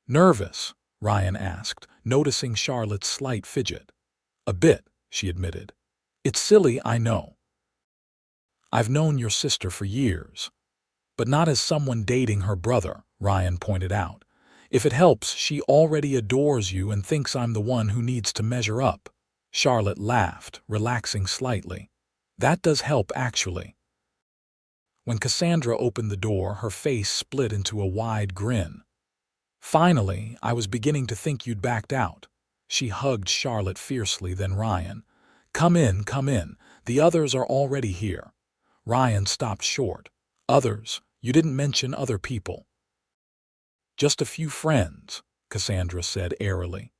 Nervous? Ryan asked, noticing Charlotte's slight fidget. A bit, she admitted. It's silly, I know. I've known your sister for years. But not as someone dating her brother, Ryan pointed out. If it helps, she already adores you and thinks I'm the one who needs to measure up. Charlotte laughed, relaxing slightly. That does help, actually. When Cassandra opened the door, her face split into a wide grin. Finally, I was beginning to think you'd backed out. She hugged Charlotte fiercely, then Ryan. Come in, come in. The others are already here. Ryan stopped short. Others? You didn't mention other people. Just a few friends, Cassandra said airily.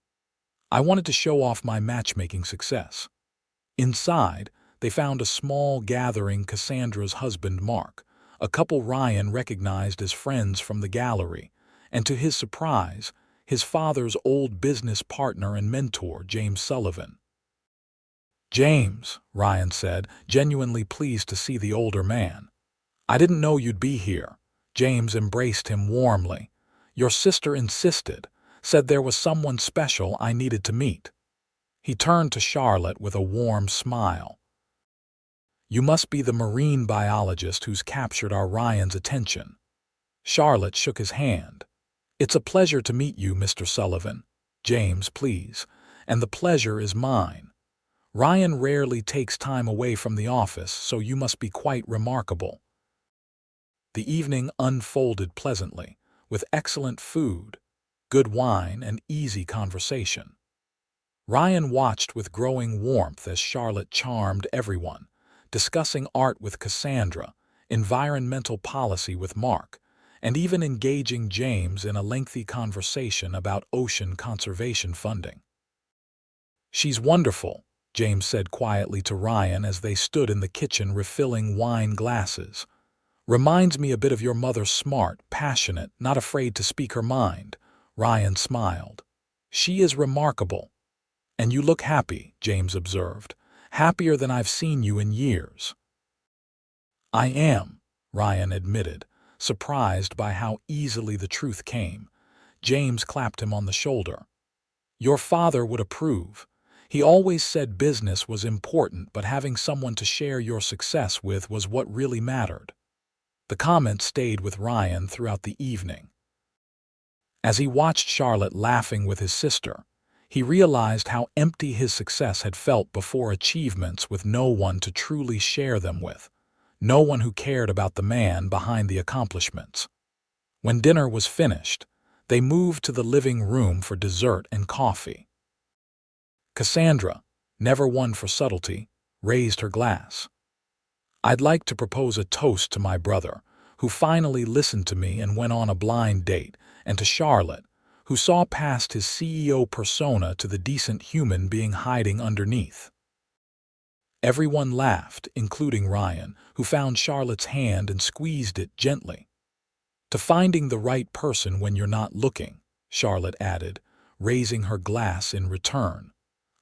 I wanted to show off my matchmaking success. Inside, they found a small gathering: Cassandra's husband Mark, a couple Ryan recognized as friends from the gallery, and to his surprise, his father's old business partner and mentor, James Sullivan. James, Ryan said, genuinely pleased to see the older man. I didn't know you'd be here. James embraced him warmly. Your sister insisted, said there was someone special I needed to meet. He turned to Charlotte with a warm smile. You must be the marine biologist who's captured our Ryan's attention. Charlotte shook his hand. It's a pleasure to meet you, Mr. Sullivan. James, please. And the pleasure is mine. Ryan rarely takes time away from the office, so you must be quite remarkable. The evening unfolded pleasantly, with excellent food, good wine, and easy conversation. Ryan watched with growing warmth as Charlotte charmed everyone, discussing art with Cassandra, environmental policy with Mark, and even engaging James in a lengthy conversation about ocean conservation funding. She's wonderful, James said quietly to Ryan as they stood in the kitchen refilling wine glasses. Reminds me a bit of your mother, smart, passionate, not afraid to speak her mind. Ryan smiled. She is remarkable. And you look happy, James observed. Happier than I've seen you in years. I am, Ryan admitted, surprised by how easily the truth came. James clapped him on the shoulder. Your father would approve. He always said business was important, but having someone to share your success with was what really mattered. The comment stayed with Ryan throughout the evening. As he watched Charlotte laughing with his sister, He realized how empty his success had felt before achievements with no one to truly share them with, no one who cared about the man behind the accomplishments. When dinner was finished, they moved to the living room for dessert and coffee. Cassandra, never one for subtlety, raised her glass. "I'd like to propose a toast to my brother, who finally listened to me and went on a blind date, and to Charlotte, who saw past his CEO persona to the decent human being hiding underneath." Everyone laughed, including Ryan, who found Charlotte's hand and squeezed it gently. "To finding the right person when you're not looking," Charlotte added, raising her glass in return.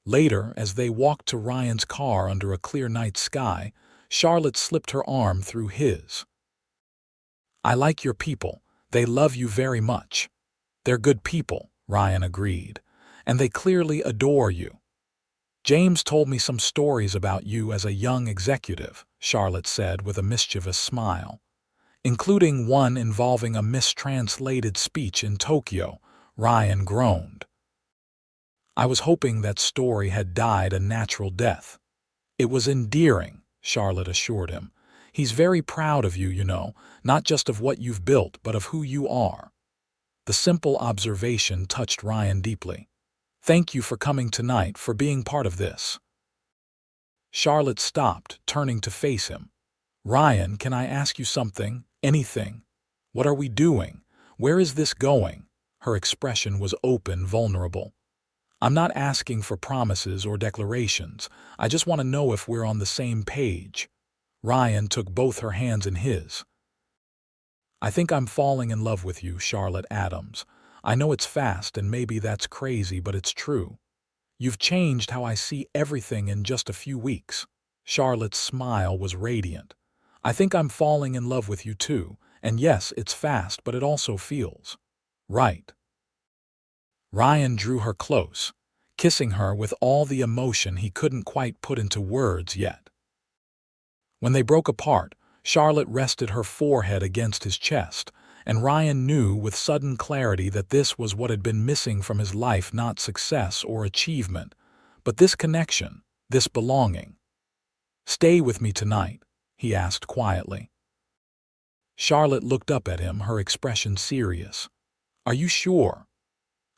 Later, as they walked to Ryan's car under a clear night sky, Charlotte slipped her arm through his. "I like your people. They love you very much." "They're good people," Ryan agreed, "and they clearly adore you." "James told me some stories about you as a young executive," Charlotte said with a mischievous smile, "including one involving a mistranslated speech in Tokyo." Ryan groaned. "I was hoping that story had died a natural death." "It was endearing," Charlotte assured him. "He's very proud of you, you know, not just of what you've built, but of who you are." The simple observation touched Ryan deeply. "Thank you for coming tonight, for being part of this." Charlotte stopped, turning to face him. "Ryan, can I ask you something? Anything? What are we doing? Where is this going?" Her expression was open, vulnerable. "I'm not asking for promises or declarations. I just want to know if we're on the same page." Ryan took both her hands in his. "I think I'm falling in love with you, Charlotte Adams. I know it's fast and maybe that's crazy, but it's true. You've changed how I see everything in just a few weeks." Charlotte's smile was radiant. "I think I'm falling in love with you too, and yes, it's fast, but it also feels right." Ryan drew her close, kissing her with all the emotion he couldn't quite put into words yet. When they broke apart, Charlotte rested her forehead against his chest, and Ryan knew with sudden clarity that this was what had been missing from his life, not success or achievement, but this connection, this belonging. "Stay with me tonight?" he asked quietly. Charlotte looked up at him, her expression serious. "Are you sure?"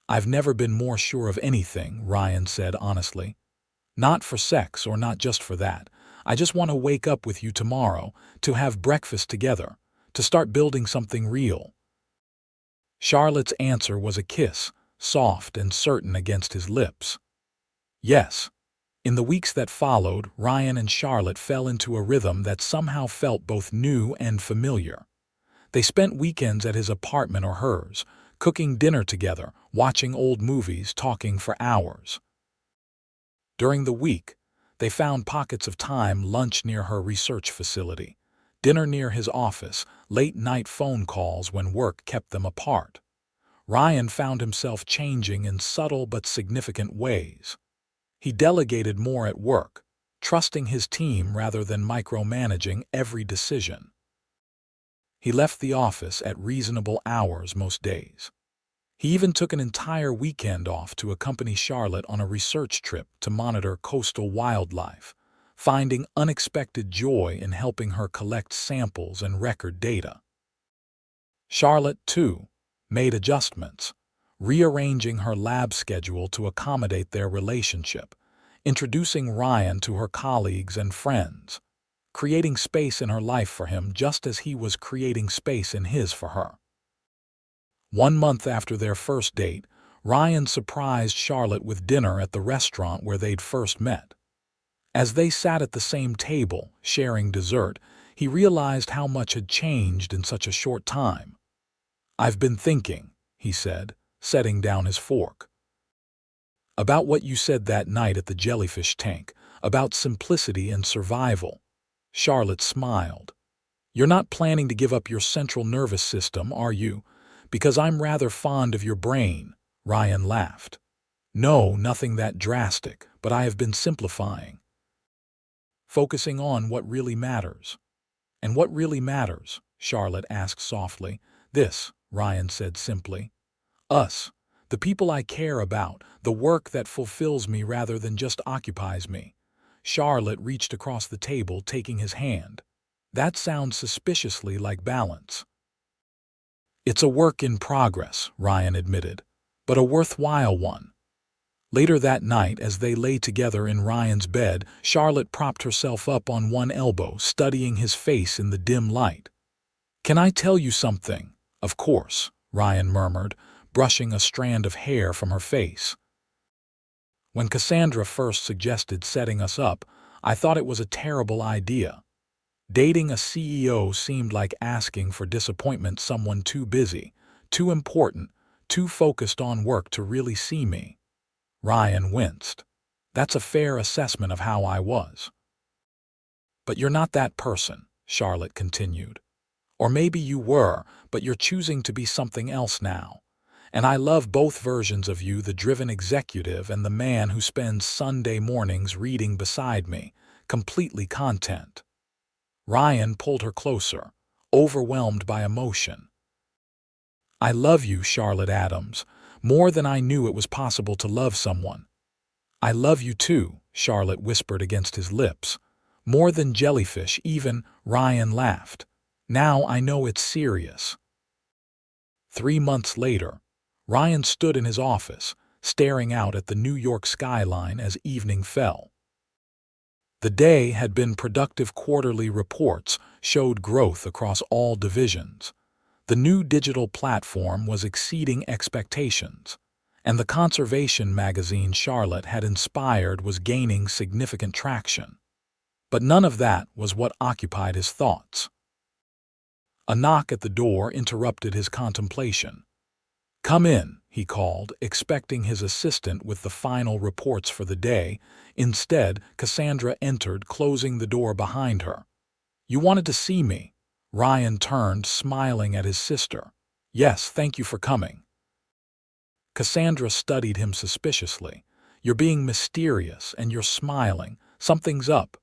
"I've never been more sure of anything," Ryan said honestly. "Not for sex or not just for that. I just want to wake up with you tomorrow, to have breakfast together, to start building something real." Charlotte's answer was a kiss, soft and certain against his lips. Yes. In the weeks that followed, Ryan and Charlotte fell into a rhythm that somehow felt both new and familiar. They spent weekends at his apartment or hers, cooking dinner together, watching old movies, talking for hours. During the week, they found pockets of time: lunch near her research facility, dinner near his office, late-night phone calls when work kept them apart. Ryan found himself changing in subtle but significant ways. He delegated more at work, trusting his team rather than micromanaging every decision. He left the office at reasonable hours most days. He even took an entire weekend off to accompany Charlotte on a research trip to monitor coastal wildlife, finding unexpected joy in helping her collect samples and record data. Charlotte, too, made adjustments, rearranging her lab schedule to accommodate their relationship, introducing Ryan to her colleagues and friends, creating space in her life for him just as he was creating space in his for her. 1 month after their first date, Ryan surprised Charlotte with dinner at the restaurant where they'd first met. As they sat at the same table, sharing dessert, he realized how much had changed in such a short time. "I've been thinking," he said, setting down his fork, "about what you said that night at the jellyfish tank, about simplicity and survival." Charlotte smiled. "You're not planning to give up your central nervous system, are you? Because I'm rather fond of your brain." Ryan laughed. "No, nothing that drastic, but I have been simplifying. Focusing on what really matters." "And what really matters?" Charlotte asked softly. "This," Ryan said simply. "Us. The people I care about, the work that fulfills me rather than just occupies me. Charlotte reached across the table, taking his hand. That sounds suspiciously like balance. It's a work in progress, Ryan admitted, but a worthwhile one. Later that night, as they lay together in Ryan's bed, Charlotte propped herself up on one elbow, studying his face in the dim light. "Can I tell you something?" "Of course," Ryan murmured, brushing a strand of hair from her face. "When Cassandra first suggested setting us up, I thought it was a terrible idea. Dating a CEO seemed like asking for disappointment, someone too busy, too important, too focused on work to really see me." Ryan winced. "That's a fair assessment of how I was." "But you're not that person," Charlotte continued. "Or maybe you were, but you're choosing to be something else now. And I love both versions of you, the driven executive and the man who spends Sunday mornings reading beside me, completely content." Ryan pulled her closer, overwhelmed by emotion. "I love you, Charlotte Adams, more than I knew it was possible to love someone." "I love you too," Charlotte whispered against his lips. "More than jellyfish, even." Ryan laughed. "Now I know it's serious." 3 months later, Ryan stood in his office, staring out at the New York skyline as evening fell. The day had been productive. Quarterly reports showed growth across all divisions. The new digital platform was exceeding expectations, and the conservation magazine Charlotte had inspired was gaining significant traction. But none of that was what occupied his thoughts. A knock at the door interrupted his contemplation. "Come in," he called, expecting his assistant with the final reports for the day. Instead, Cassandra entered, closing the door behind her. "You wanted to see me?" Ryan turned, smiling at his sister. "Yes, thank you for coming." Cassandra studied him suspiciously. "You're being mysterious, and you're smiling. Something's up."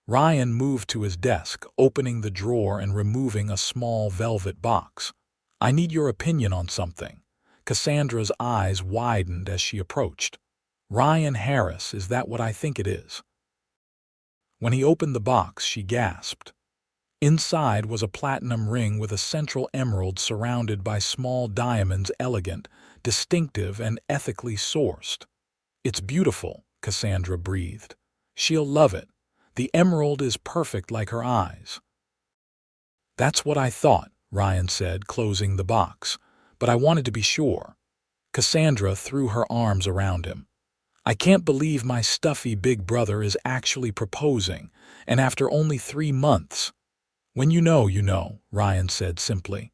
Ryan moved to his desk, opening the drawer and removing a small velvet box. "I need your opinion on something." Cassandra's eyes widened as she approached. "Ryan Harris, is that what I think it is?" When he opened the box, she gasped. Inside was a platinum ring with a central emerald surrounded by small diamonds, elegant, distinctive, and ethically sourced. "It's beautiful," Cassandra breathed. "She'll love it. The emerald is perfect like her eyes." "That's what I thought," Ryan said, closing the box. "But I wanted to be sure." Cassandra threw her arms around him. "I can't believe my stuffy big brother is actually proposing, and after only 3 months. When you know," Ryan said simply.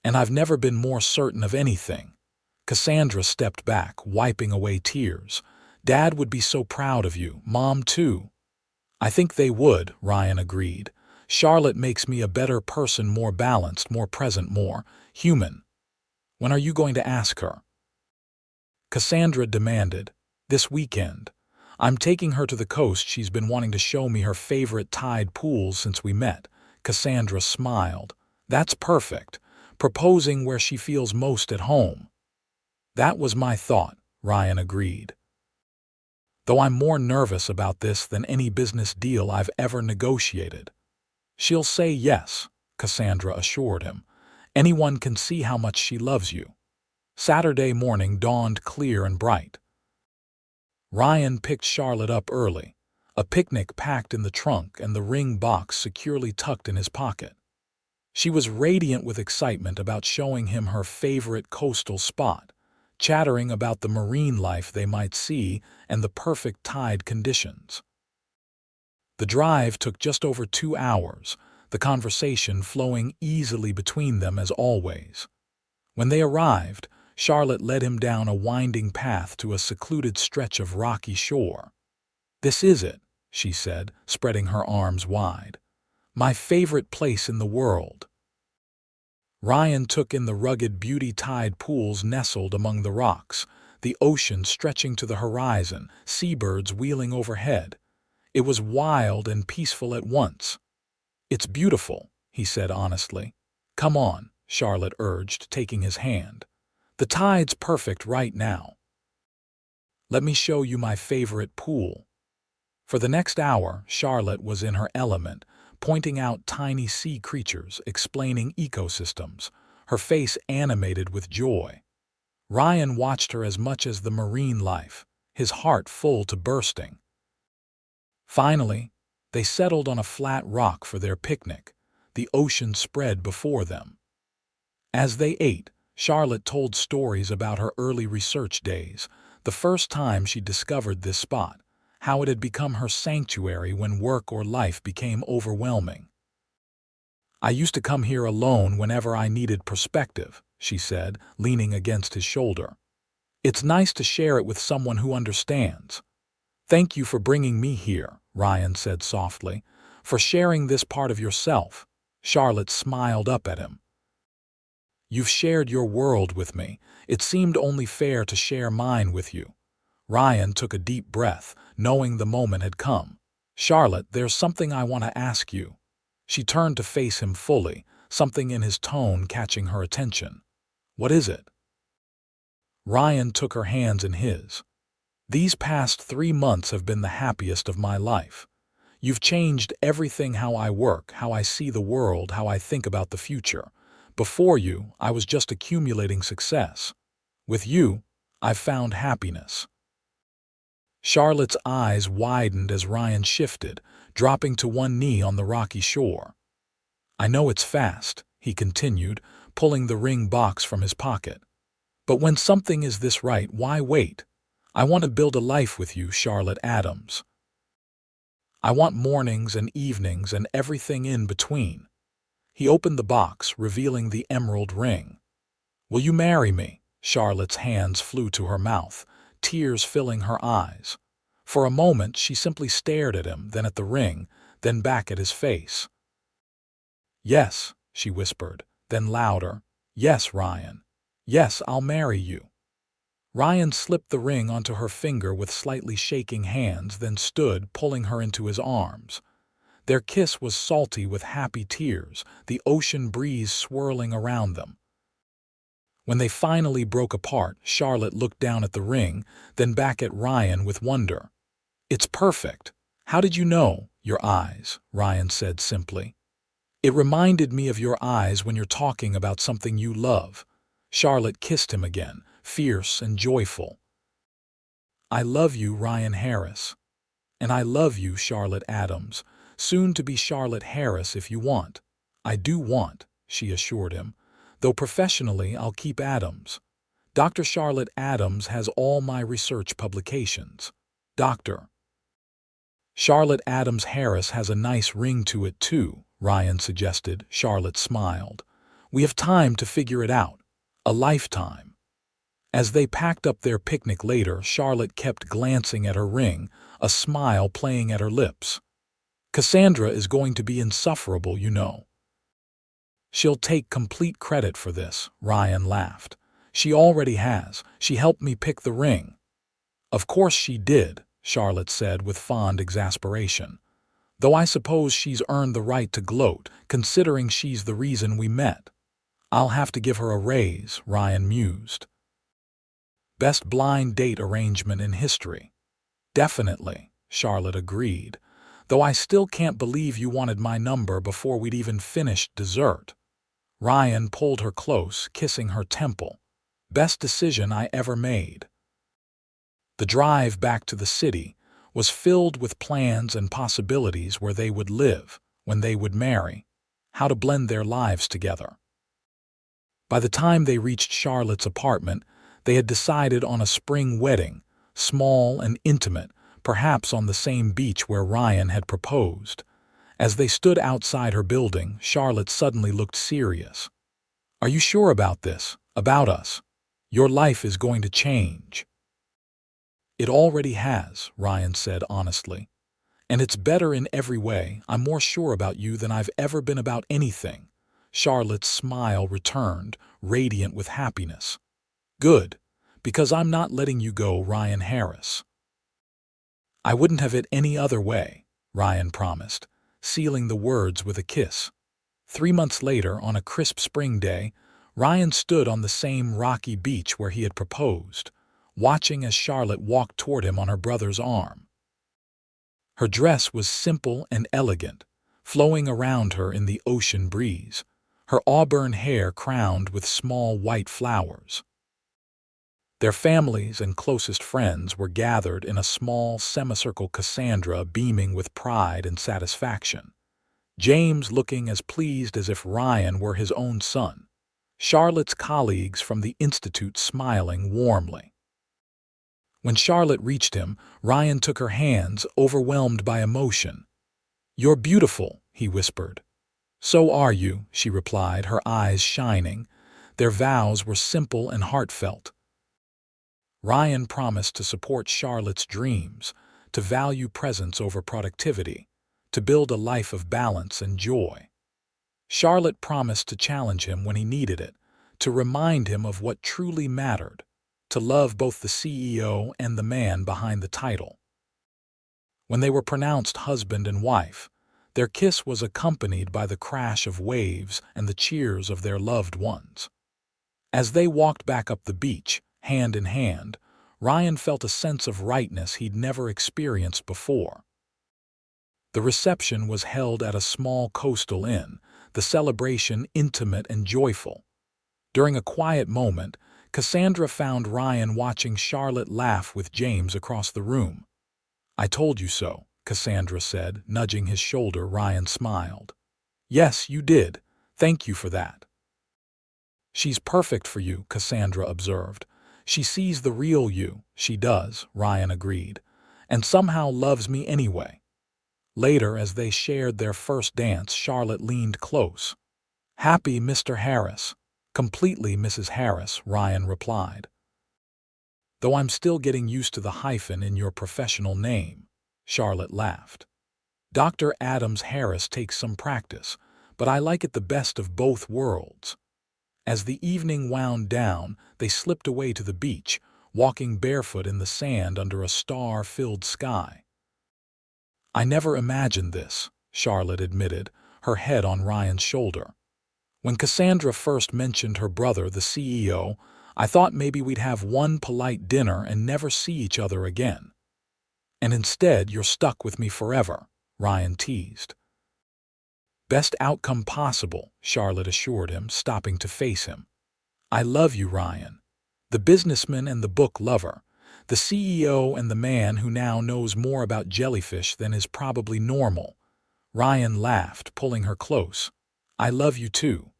"And I've never been more certain of anything." Cassandra stepped back, wiping away tears. "Dad would be so proud of you, Mom too." "I think they would," Ryan agreed. "Charlotte makes me a better person, more balanced, more present, more human." "When are you going to ask her?" Cassandra demanded. "This weekend. I'm taking her to the coast. She's been wanting to show me her favorite tide pools since we met." Cassandra smiled. "That's perfect. Proposing where she feels most at home." "That was my thought," Ryan agreed. "Though I'm more nervous about this than any business deal I've ever negotiated." "She'll say yes," Cassandra assured him. "Anyone can see how much she loves you." Saturday morning dawned clear and bright. Ryan picked Charlotte up early, a picnic packed in the trunk and the ring box securely tucked in his pocket. She was radiant with excitement about showing him her favorite coastal spot, chattering about the marine life they might see and the perfect tide conditions. The drive took just over 2 hours, the conversation flowing easily between them as always. When they arrived, Charlotte led him down a winding path to a secluded stretch of rocky shore. "This is it," she said, spreading her arms wide. "My favorite place in the world." Ryan took in the rugged beauty tide pools nestled among the rocks, the ocean stretching to the horizon, seabirds wheeling overhead. It was wild and peaceful at once. "It's beautiful," he said honestly. "Come on," Charlotte urged, taking his hand. The tide's perfect right now. Let me show you my favorite pool. For the next hour, Charlotte was in her element, pointing out tiny sea creatures, explaining ecosystems, her face animated with joy. Ryan watched her as much as the marine life, his heart full to bursting. Finally, they settled on a flat rock for their picnic, the ocean spread before them. As they ate, Charlotte told stories about her early research days, the first time she discovered this spot, how it had become her sanctuary when work or life became overwhelming. "I used to come here alone whenever I needed perspective," she said, leaning against his shoulder. "It's nice to share it with someone who understands." "Thank you for bringing me here," Ryan said softly, "for sharing this part of yourself." Charlotte smiled up at him. "You've shared your world with me. It seemed only fair to share mine with you." Ryan took a deep breath, knowing the moment had come. "Charlotte, there's something I want to ask you." She turned to face him fully, something in his tone catching her attention. "What is it?" Ryan took her hands in his. "These past 3 months have been the happiest of my life. You've changed everything: how I work, how I see the world, how I think about the future. Before you, I was just accumulating success. With you, I've found happiness." Charlotte's eyes widened as Ryan shifted, dropping to one knee on the rocky shore. "I know it's fast," he continued, pulling the ring box from his pocket. "But when something is this right, why wait? I want to build a life with you, Charlotte Adams. I want mornings and evenings and everything in between." He opened the box, revealing the emerald ring. "Will you marry me?" Charlotte's hands flew to her mouth, tears filling her eyes. For a moment, she simply stared at him, then at the ring, then back at his face. "Yes," she whispered, then louder, "Yes, Ryan. Yes, I'll marry you." Ryan slipped the ring onto her finger with slightly shaking hands, then stood, pulling her into his arms. Their kiss was salty with happy tears, the ocean breeze swirling around them. When they finally broke apart, Charlotte looked down at the ring, then back at Ryan with wonder. "It's perfect. How did you know?" "Your eyes," Ryan said simply. "It reminded me of your eyes when you're talking about something you love." Charlotte kissed him again, fierce and joyful. "I love you, Ryan Harris." "And I love you, Charlotte Adams. Soon to be Charlotte Harris if you want." "I do want," she assured him. "Though professionally I'll keep Adams. Dr. Charlotte Adams has all my research publications." "Dr. Charlotte Adams Harris has a nice ring to it too," Ryan suggested. Charlotte smiled. "We have time to figure it out. A lifetime." As they packed up their picnic later, Charlotte kept glancing at her ring, a smile playing at her lips. "Cassandra is going to be insufferable, you know." "She'll take complete credit for this," Ryan laughed. "She already has. She helped me pick the ring." "Of course she did," Charlotte said with fond exasperation. "Though I suppose she's earned the right to gloat, considering she's the reason we met." "I'll have to give her a raise," Ryan mused. "Best blind date arrangement in history." "Definitely," Charlotte agreed. "Though I still can't believe you wanted my number before we'd even finished dessert." Ryan pulled her close, kissing her temple. "Best decision I ever made." The drive back to the city was filled with plans and possibilities: where they would live, when they would marry, how to blend their lives together. By the time they reached Charlotte's apartment, they had decided on a spring wedding, small and intimate, perhaps on the same beach where Ryan had proposed. As they stood outside her building, Charlotte suddenly looked serious. "Are you sure about this, about us? Your life is going to change." "It already has," Ryan said honestly. "And it's better in every way. I'm more sure about you than I've ever been about anything." Charlotte's smile returned, radiant with happiness. "Good, because I'm not letting you go, Ryan Harris." "I wouldn't have it any other way," Ryan promised, sealing the words with a kiss. 3 months later, on a crisp spring day, Ryan stood on the same rocky beach where he had proposed, watching as Charlotte walked toward him on her brother's arm. Her dress was simple and elegant, flowing around her in the ocean breeze, her auburn hair crowned with small white flowers. Their families and closest friends were gathered in a small semicircle, Cassandra beaming with pride and satisfaction, James looking as pleased as if Ryan were his own son, Charlotte's colleagues from the Institute smiling warmly. When Charlotte reached him, Ryan took her hands, overwhelmed by emotion. "You're beautiful," he whispered. "So are you," she replied, her eyes shining. Their vows were simple and heartfelt. Ryan promised to support Charlotte's dreams, to value presence over productivity, to build a life of balance and joy. Charlotte promised to challenge him when he needed it, to remind him of what truly mattered, to love both the CEO and the man behind the title. When they were pronounced husband and wife, their kiss was accompanied by the crash of waves and the cheers of their loved ones. As they walked back up the beach, hand in hand, Ryan felt a sense of rightness he'd never experienced before. The reception was held at a small coastal inn, the celebration intimate and joyful. During a quiet moment, Cassandra found Ryan watching Charlotte laugh with James across the room. "I told you so," Cassandra said, nudging his shoulder. Ryan smiled. "Yes, you did. Thank you for that." "She's perfect for you," Cassandra observed. "She sees the real you." "She does," Ryan agreed, "and somehow loves me anyway." Later, as they shared their first dance, Charlotte leaned close. "Happy Mr. Harris." "Completely Mrs. Harris," Ryan replied. "Though I'm still getting used to the hyphen in your professional name," Charlotte laughed. "Dr. Adams Harris takes some practice, but I like it the best of both worlds." As the evening wound down, they slipped away to the beach, walking barefoot in the sand under a star-filled sky. "I never imagined this," Charlotte admitted, her head on Ryan's shoulder. "When Cassandra first mentioned her brother, the CEO, I thought maybe we'd have one polite dinner and never see each other again. And instead, you're stuck with me forever," Ryan teased. "Best outcome possible," Charlotte assured him, stopping to face him. "I love you, Ryan. The businessman and the book lover, the CEO and the man who now knows more about jellyfish than is probably normal." Ryan laughed, pulling her close. "I love you too.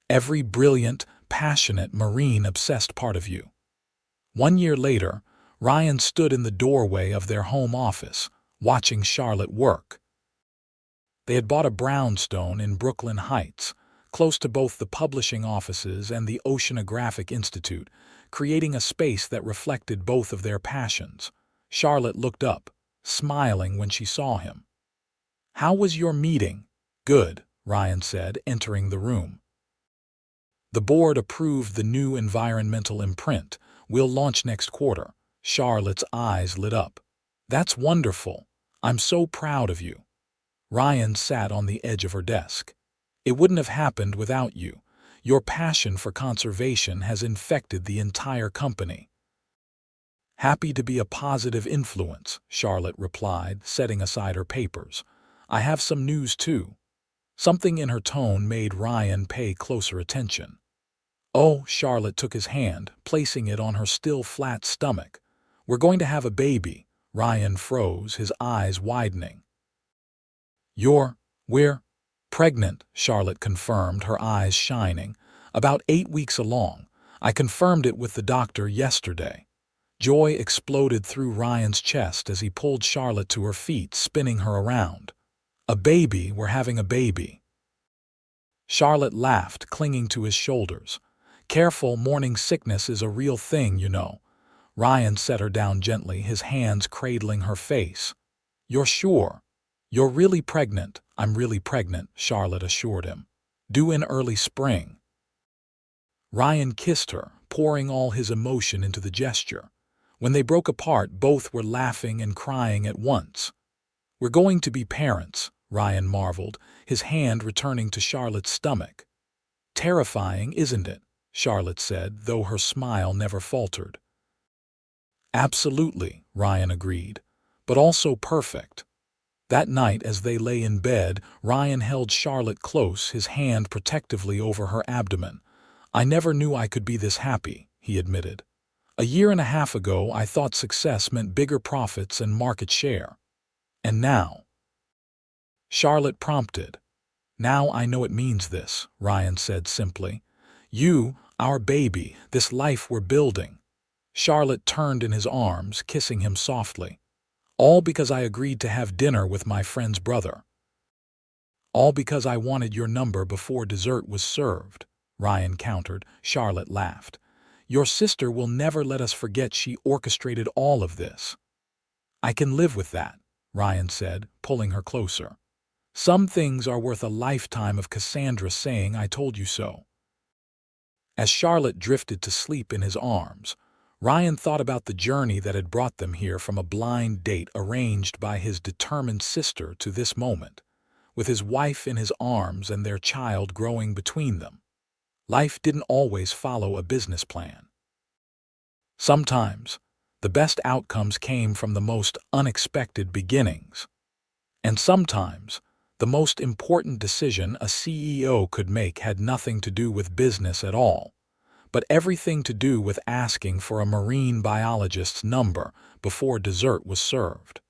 Every brilliant, passionate, marine-obsessed part of you." 1 year later, Ryan stood in the doorway of their home office, watching Charlotte work. They had bought a brownstone in Brooklyn Heights, close to both the publishing offices and the Oceanographic Institute, creating a space that reflected both of their passions. Charlotte looked up, smiling when she saw him. "How was your meeting?" "Good," Ryan said, entering the room. "The board approved the new environmental imprint. We'll launch next quarter." Charlotte's eyes lit up. "That's wonderful. I'm so proud of you." Ryan sat on the edge of her desk. "It wouldn't have happened without you. Your passion for conservation has infected the entire company." "Happy to be a positive influence," Charlotte replied, setting aside her papers. "I have some news too." Something in her tone made Ryan pay closer attention. "Oh," Charlotte took his hand, placing it on her still flat stomach. "We're going to have a baby." Ryan froze, his eyes widening. "We're pregnant," Charlotte confirmed, her eyes shining. "About 8 weeks along. I confirmed it with the doctor yesterday." Joy exploded through Ryan's chest as he pulled Charlotte to her feet, spinning her around. "A baby, we're having a baby." Charlotte laughed, clinging to his shoulders. "Careful, morning sickness is a real thing, you know." Ryan set her down gently, his hands cradling her face. "You're sure? You're really pregnant?" "I'm really pregnant," Charlotte assured him. "Due in early spring." Ryan kissed her, pouring all his emotion into the gesture. When they broke apart, both were laughing and crying at once. "We're going to be parents," Ryan marveled, his hand returning to Charlotte's stomach. Terrifying, isn't it? Charlotte said, though her smile never faltered. Absolutely, Ryan agreed, but also perfect. That night, as they lay in bed, Ryan held Charlotte close, his hand protectively over her abdomen. I never knew I could be this happy, he admitted. A year and a half ago, I thought success meant bigger profits and market share. And now? Charlotte prompted. Now I know it means this, Ryan said simply. You, our baby, this life we're building. Charlotte turned in his arms, kissing him softly. All because I agreed to have dinner with my friend's brother. All because I wanted your number before dessert was served, Ryan countered. Charlotte laughed. Your sister will never let us forget she orchestrated all of this. I can live with that, Ryan said, pulling her closer. Some things are worth a lifetime of Cassandra saying I told you so. As Charlotte drifted to sleep in his arms, Ryan thought about the journey that had brought them here, from a blind date arranged by his determined sister to this moment, with his wife in his arms and their child growing between them. Life didn't always follow a business plan. Sometimes, the best outcomes came from the most unexpected beginnings. And sometimes, the most important decision a CEO could make had nothing to do with business at all, but everything to do with asking for a marine biologist's number before dessert was served.